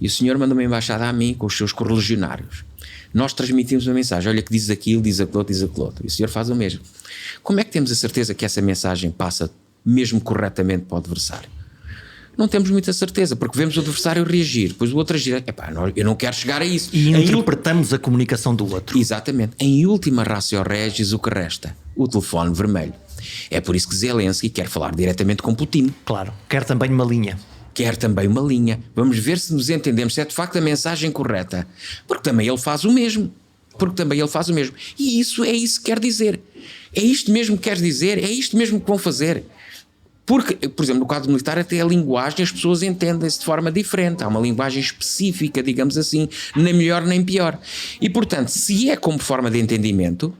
E o senhor manda uma embaixada a mim com os seus correligionários. Nós transmitimos uma mensagem, olha que diz aquilo, diz aquilo outro, diz aquilo outro. E o senhor faz o mesmo. Como é que temos a certeza que essa mensagem passa mesmo corretamente para o adversário? Não temos muita certeza, porque vemos o adversário reagir, depois o outro agir. Eu não quero chegar a isso. E interpretamos a comunicação do outro. Exatamente. Em última ratio regis, o que resta? O telefone vermelho. É por isso que Zelensky quer falar diretamente com Putin. Claro, quer também uma linha. Quer também uma linha. Vamos ver se nos entendemos, se é de facto a mensagem correta. Porque também ele faz o mesmo. E isso é isso que quer dizer. É isto mesmo que quer dizer, é isto mesmo que vão fazer. Porque, por exemplo, no quadro militar até a linguagem as pessoas entendem-se de forma diferente. Há uma linguagem específica, digamos assim, nem melhor nem pior. E, portanto, se é como forma de entendimento,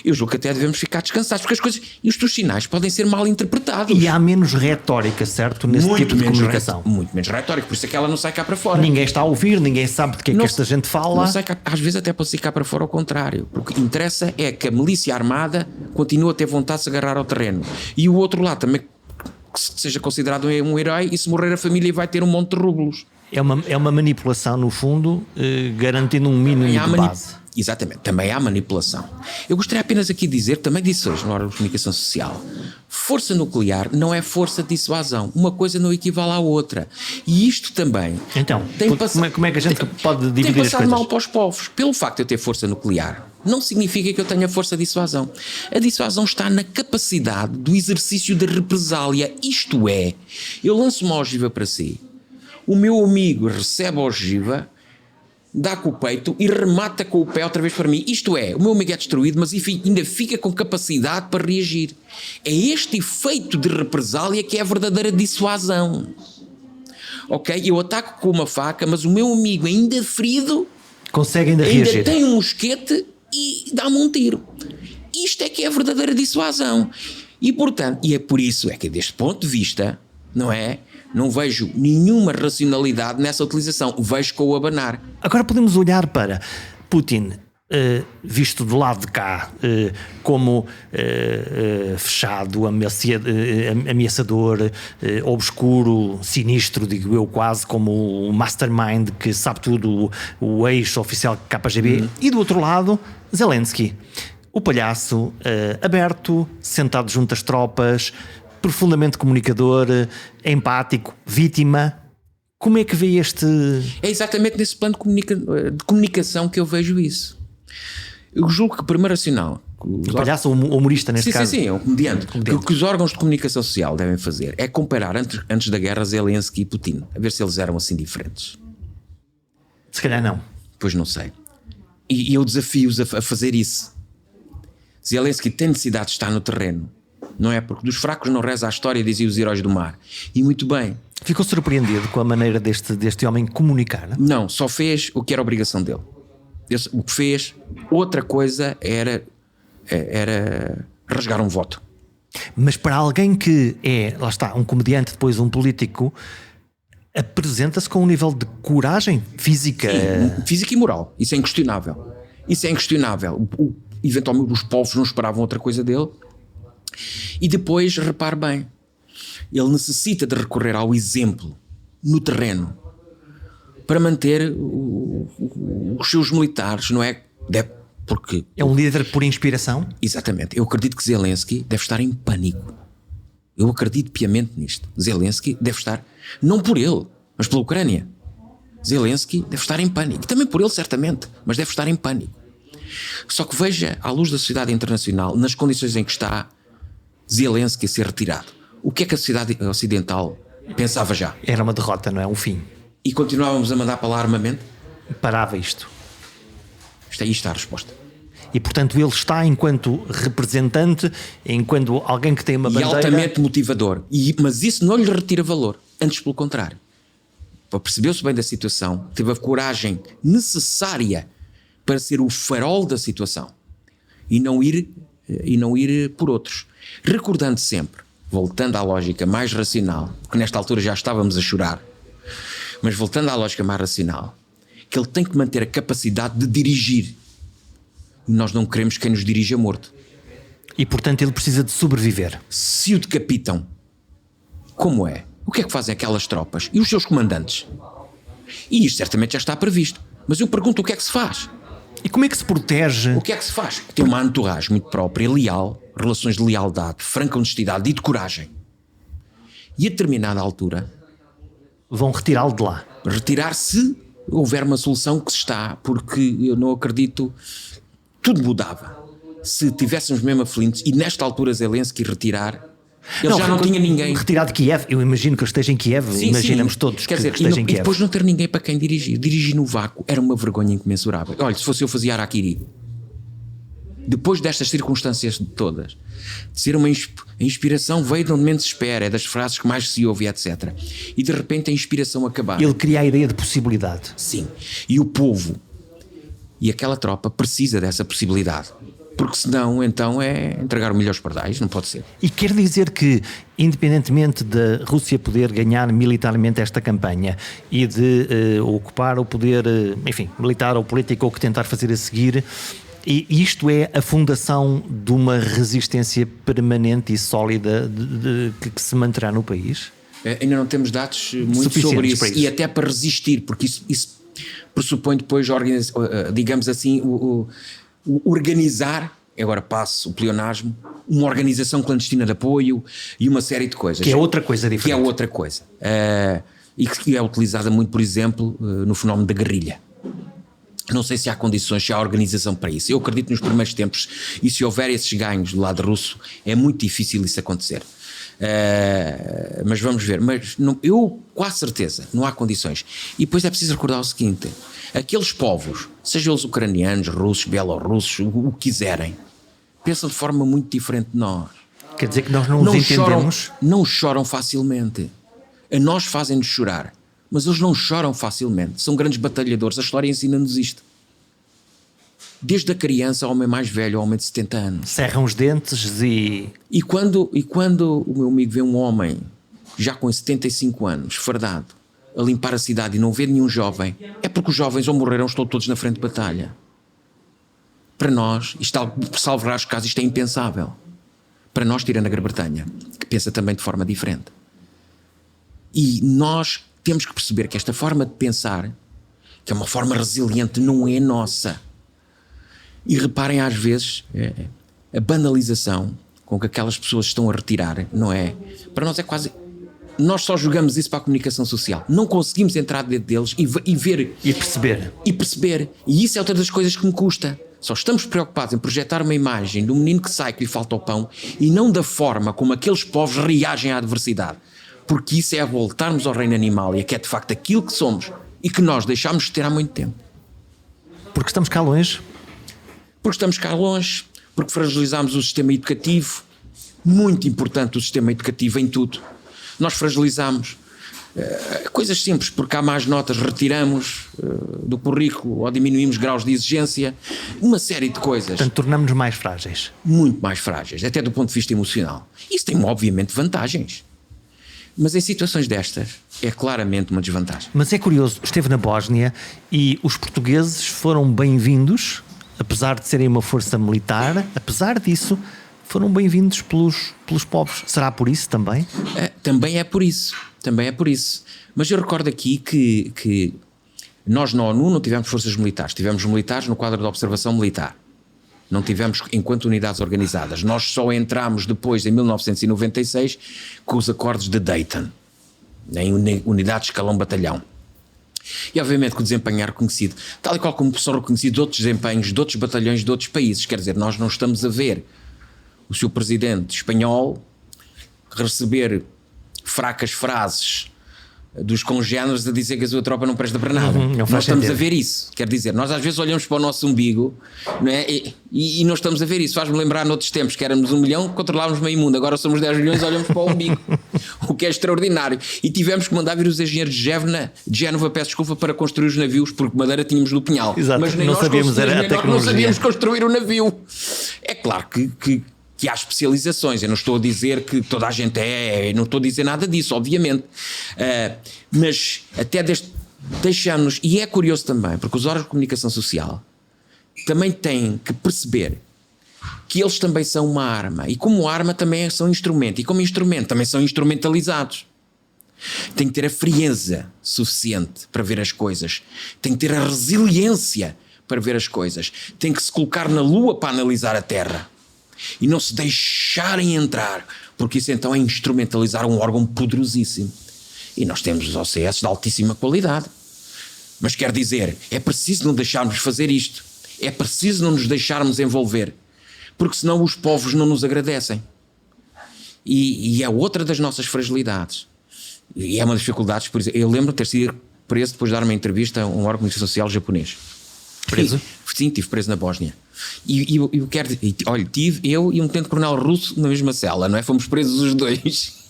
eu julgo que até devemos ficar descansados, porque as coisas e os teus sinais podem ser mal interpretados. E há menos retórica, certo? Nesse tipo de comunicação. Muito menos retórica, por isso é que ela não sai cá para fora. Ninguém está a ouvir, ninguém sabe de que é que esta gente fala. Não sai cá, às vezes até pode sair cá para fora ao contrário. Porque interessa é que a milícia armada continue a ter vontade de se agarrar ao terreno. E o outro lado também que seja considerado um herói, e se morrer a família vai ter um monte de rublos. É uma manipulação, no fundo, garantindo um mínimo de base. Exatamente, também há manipulação. Eu gostaria apenas aqui de dizer, também disse hoje na hora de comunicação social, força nuclear não é força de dissuasão. Uma coisa não equivale à outra. E isto também... Então, como é que a gente pode dividir as coisas? Tem passado mal para os povos. Pelo facto de eu ter força nuclear, não significa que eu tenha força de dissuasão. A dissuasão está na capacidade do exercício da represália. Isto é, eu lanço uma ogiva para si, o meu amigo recebe a ogiva, dá com o peito e remata com o pé outra vez para mim. Isto é, o meu amigo é destruído, mas enfim, ainda fica com capacidade para reagir. É este efeito de represália que é a verdadeira dissuasão. Ok? Eu ataco com uma faca, mas o meu amigo ainda ferido consegue ainda reagir. Ainda tem um mosquete e dá-me um tiro. Isto é que é a verdadeira dissuasão. E portanto, e é por isso é que deste ponto de vista, não é? Não vejo nenhuma racionalidade nessa utilização. Vejo com o abanar. Agora podemos olhar para Putin, visto do lado de cá, como fechado, ameaçador, obscuro, sinistro, digo eu, quase como o mastermind que sabe tudo, o ex-oficial KGB. E do outro lado, Zelensky, o palhaço aberto, sentado junto às tropas, profundamente comunicador, empático, vítima. Como é que vê este... É exatamente nesse plano de comunicação que eu vejo isso. Eu julgo que o primeiro racional... O palhaço ou humorista neste caso? Sim, é um comediante. O que os órgãos de comunicação social devem fazer é comparar antes da guerra Zelensky e Putin, a ver se eles eram assim diferentes. Se calhar não. Pois não sei. E eu desafio-os a fazer isso. Zelensky tem necessidade de estar no terreno. Não é? Porque dos fracos não reza a história, diziam os heróis do mar. E muito bem. Ficou surpreendido com a maneira deste homem comunicar? Não, só fez o que era obrigação dele. O que fez, outra coisa era rasgar um voto. Mas para alguém que é, lá está, um comediante, depois um político, apresenta-se com um nível de coragem física. Sim, física e moral. Isso é inquestionável. Eventualmente os povos não esperavam outra coisa dele. E depois, repare bem, ele necessita de recorrer ao exemplo no terreno para manter os seus militares, não é? Porque é um líder por inspiração? Exatamente. Eu acredito que Zelensky deve estar em pânico. Eu acredito piamente nisto. Zelensky deve estar, não por ele, mas pela Ucrânia. Zelensky deve estar em pânico. Também por ele, certamente, mas deve estar em pânico. Só que veja, à luz da sociedade internacional, nas condições em que está Zelensky a ser retirado. O que é que a sociedade ocidental pensava já? Era uma derrota, não é? Um fim. E continuávamos a mandar para lá armamento? Parava isto. Aí está a resposta. E portanto ele está enquanto representante, enquanto alguém que tem uma bandeira... E altamente motivador. Mas isso não lhe retira valor. Antes pelo contrário. Percebeu-se bem da situação, teve a coragem necessária para ser o farol da situação. E não ir por outros. Recordando sempre, voltando à lógica mais racional, que nesta altura já estávamos a chorar, Mas voltando à lógica mais racional, que ele tem que manter a capacidade de dirigir. E nós não queremos que quem nos dirija morto. E, portanto, ele precisa de sobreviver. Se o decapitam, como é? O que é que fazem aquelas tropas? E os seus comandantes? E isto certamente já está previsto. Mas eu pergunto, o que é que se faz? E como é que se protege? O que é que se faz? Tem uma entourage muito própria, leal, relações de lealdade, franca honestidade e de coragem. E a determinada altura... Vão retirá-lo de lá. Retirar-se, houver uma solução que se está, porque eu não acredito... Tudo mudava. Se tivéssemos mesmo aflitos, e nesta altura Zelensky retirar, ele já não tinha ninguém. Retirar de Kiev, eu imagino que ele esteja em Kiev, Sim, imaginamos sim. todos Quer que dizer, esteja em e Kiev. depois não ter ninguém para quem dirigir. Dirigir no vácuo era uma vergonha incomensurável. Olha, se fosse eu fazia Harakiri. Depois destas circunstâncias todas, de ser a inspiração veio de onde menos se espera, é das frases que mais se ouve, etc. E de repente a inspiração acabar. Ele cria a ideia de possibilidade. Sim. E o povo e aquela tropa precisa dessa possibilidade. Porque senão, então, é entregar o milho aos pardais, não pode ser. E quer dizer que, independentemente da Rússia poder ganhar militarmente esta campanha e de ocupar o poder, enfim, militar ou político, ou que tentar fazer a seguir, e isto é a fundação de uma resistência permanente e sólida que se manterá no país? Ainda não temos dados muito sobre isso. E até para resistir, porque isso pressupõe depois, digamos assim, o organizar, agora passo o pleonasmo, uma organização clandestina de apoio e uma série de coisas. Que é outra coisa diferente. Que é outra coisa. E que é utilizada muito, por exemplo, no fenómeno da guerrilha. Não sei se há condições, se há organização para isso. Eu acredito nos primeiros tempos, e se houver esses ganhos do lado russo, é muito difícil isso acontecer. Mas vamos ver. Mas não, eu, com a certeza, não há condições. E depois é preciso recordar o seguinte: aqueles povos, sejam eles ucranianos, russos, bielorrussos, o que quiserem, pensam de forma muito diferente de nós. Quer dizer que nós não os entendemos? Não choram facilmente. A nós fazem-nos chorar, mas eles não choram facilmente. São grandes batalhadores. A história ensina-nos isto. Desde a criança ao homem mais velho, ao homem de 70 anos. Cerram os dentes e... E quando o meu amigo vê um homem já com 75 anos, fardado, a limpar a cidade e não vê nenhum jovem, é porque os jovens ou morreram ou estão todos na frente de batalha. Para nós, salvo raros casos, isto é impensável. Para nós, tirando a Grã-Bretanha, que pensa também de forma diferente. E nós temos que perceber que esta forma de pensar, que é uma forma resiliente, não é nossa. E reparem às vezes a banalização com que aquelas pessoas estão a retirar, não é? Para nós é quase... Nós só jogamos isso para a comunicação social. Não conseguimos entrar dentro deles e ver... E perceber. E perceber. E isso é outra das coisas que me custa. Só estamos preocupados em projetar uma imagem do menino que sai, que lhe falta o pão, e não da forma como aqueles povos reagem à adversidade. Porque isso é voltarmos ao reino animal, e é que é de facto aquilo que somos e que nós deixámos de ter há muito tempo. Porque estamos cá longe? Porque estamos cá longe, porque fragilizámos o sistema educativo, muito importante o sistema educativo em tudo. Nós fragilizámos coisas simples, porque há más notas, retiramos do currículo ou diminuímos graus de exigência, uma série de coisas. Portanto, tornamos-nos mais frágeis. Muito mais frágeis, até do ponto de vista emocional. Isso tem, obviamente, vantagens. Mas em situações destas, é claramente uma desvantagem. Mas é curioso, esteve na Bósnia e os portugueses foram bem-vindos, apesar de serem uma força militar, apesar disso, foram bem-vindos pelos povos. Será por isso também? Também é por isso. Também é por isso. Mas eu recordo aqui que nós na ONU não tivemos forças militares. Tivemos militares no quadro da observação militar. Não tivemos enquanto unidades organizadas. Nós só entramos depois, em 1996, com os acordos de Dayton, em unidade de escalão-batalhão. E obviamente que o desempenho é reconhecido, tal e qual como são reconhecidos outros desempenhos de outros batalhões de outros países. Quer dizer, nós não estamos a ver o seu presidente espanhol receber fracas frases dos congéneres a dizer que a sua tropa não presta para nada. Nós estamos a ver isso. Quer dizer, nós às vezes olhamos para o nosso umbigo, não é? E não estamos a ver isso. Faz-me lembrar noutros tempos que éramos 1 milhão, controlávamos meio mundo, agora somos 10 milhões e olhamos para o umbigo. O que é extraordinário. E tivemos que mandar vir os engenheiros de Génova, peço desculpa, para construir os navios, porque madeira tínhamos no Pinhal. Exato. Mas nem não nós sabíamos, era a tecnologia. Não sabíamos construir o navio. É claro que há especializações. Eu não estou a dizer que toda a gente não estou a dizer nada disso, obviamente. Mas até deixamos, e é curioso também, porque os órgãos de comunicação social também têm que perceber que eles também são uma arma, e como arma também são instrumento, e como instrumento também são instrumentalizados. Tem que ter a frieza suficiente para ver as coisas, tem que ter a resiliência para ver as coisas, tem que se colocar na lua para analisar a Terra e não se deixarem entrar, porque isso então é instrumentalizar um órgão poderosíssimo. E nós temos os OCS de altíssima qualidade, mas quer dizer, é preciso não deixarmos fazer isto, é preciso não nos deixarmos envolver, porque senão os povos não nos agradecem, e é outra das nossas fragilidades. E é uma das dificuldades, por exemplo, eu lembro de ter sido preso depois de dar uma entrevista a um órgão de comunicação social japonês. Preso? Sim, estive preso na Bósnia. E eu quero dizer, olha, tive eu e um tenente-coronel russo na mesma cela, não é? Fomos presos os dois.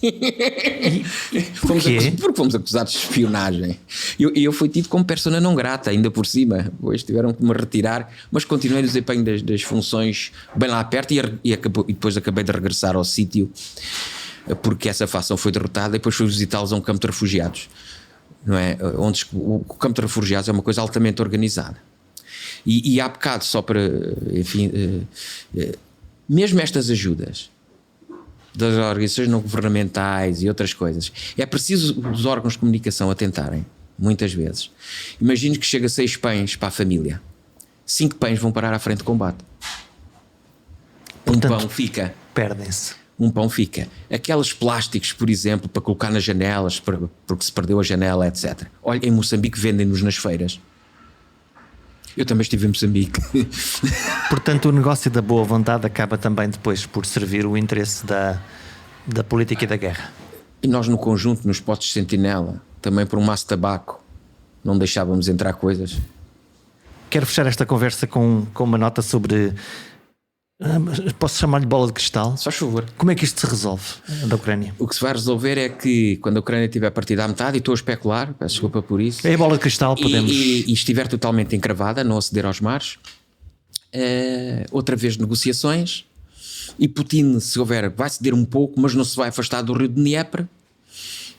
Porque fomos acusados de espionagem. Eu fui tido como persona não grata, ainda por cima. Depois tiveram que me retirar, mas continuei no desempenho das funções bem lá perto e depois acabei de regressar ao sítio, porque essa facção foi derrotada, e depois fui visitá-los a um campo de refugiados, não é? Onde o campo de refugiados é uma coisa altamente organizada. E há bocado, só para, enfim, mesmo estas ajudas das organizações não governamentais e outras coisas, é preciso os órgãos de comunicação atentarem, muitas vezes. Imagino que chega 6 pães para a família, 5 pães vão parar à frente de combate. Portanto, um pão fica. Perdem-se. Um pão fica. Aqueles plásticos, por exemplo, para colocar nas janelas, porque se perdeu a janela, etc. Olha, em Moçambique vendem-nos nas feiras. Eu também estive em Moçambique. Portanto, o negócio da boa vontade acaba também depois por servir o interesse da política e da guerra. E nós, no conjunto, nos postos de sentinela, também por um maço de tabaco, não deixávamos entrar coisas. Quero fechar esta conversa com uma nota sobre... Posso chamar-lhe bola de cristal? Se faz favor. Como é que isto se resolve da Ucrânia? O que se vai resolver é que quando a Ucrânia estiver partida à metade, e estou a especular, peço desculpa por isso. É a bola de cristal, podemos... E estiver totalmente encravada, não aceder aos mares, outra vez negociações, e Putin, se houver, vai ceder um pouco, mas não se vai afastar do rio de Dnieper,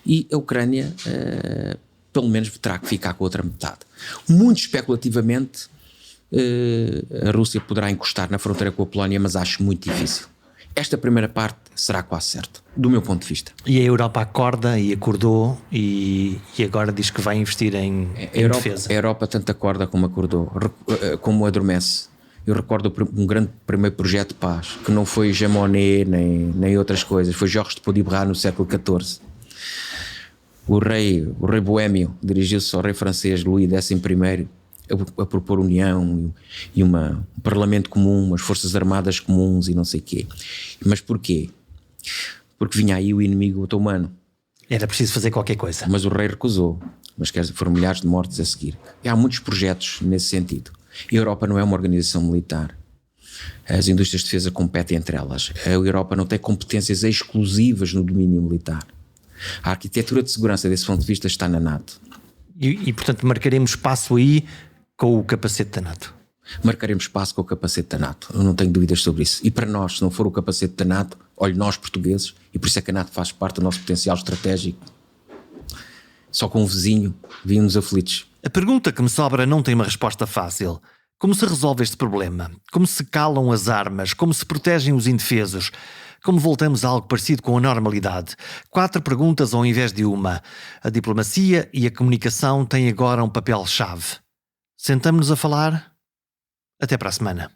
e a Ucrânia, pelo menos, terá que ficar com a outra metade. Muito especulativamente, a Rússia poderá encostar na fronteira com a Polónia, mas acho muito difícil. Esta primeira parte será quase certo, do meu ponto de vista. E a Europa acorda e acordou e agora diz que vai investir em defesa. A Europa tanto acorda como acordou, como adormece. Eu recordo um grande primeiro projeto de paz, que não foi Jean Monnet nem outras coisas, foi Georges de Podibra no século XIV. O rei boêmio dirigiu-se ao rei francês Luís XI a propor união e um parlamento comum, umas forças armadas comuns e não sei o quê. Mas porquê? Porque vinha aí o inimigo otomano. Era preciso fazer qualquer coisa. Mas o rei recusou. Mas foram milhares de mortes a seguir. E há muitos projetos nesse sentido. A Europa não é uma organização militar. As indústrias de defesa competem entre elas. A Europa não tem competências exclusivas no domínio militar. A arquitetura de segurança desse ponto de vista está na NATO. E portanto marcaremos espaço aí com o capacete da NATO. Marcaremos espaço com o capacete da NATO, eu não tenho dúvidas sobre isso. E para nós, se não for o capacete da NATO, olhe, nós portugueses, e por isso é que a NATO faz parte do nosso potencial estratégico, só com um vizinho vimos aflitos. A pergunta que me sobra não tem uma resposta fácil. Como se resolve este problema? Como se calam as armas? Como se protegem os indefesos? Como voltamos a algo parecido com a normalidade? 4 perguntas ao invés de uma. A diplomacia e a comunicação têm agora um papel-chave. Sentamo-nos a falar? Até para a semana.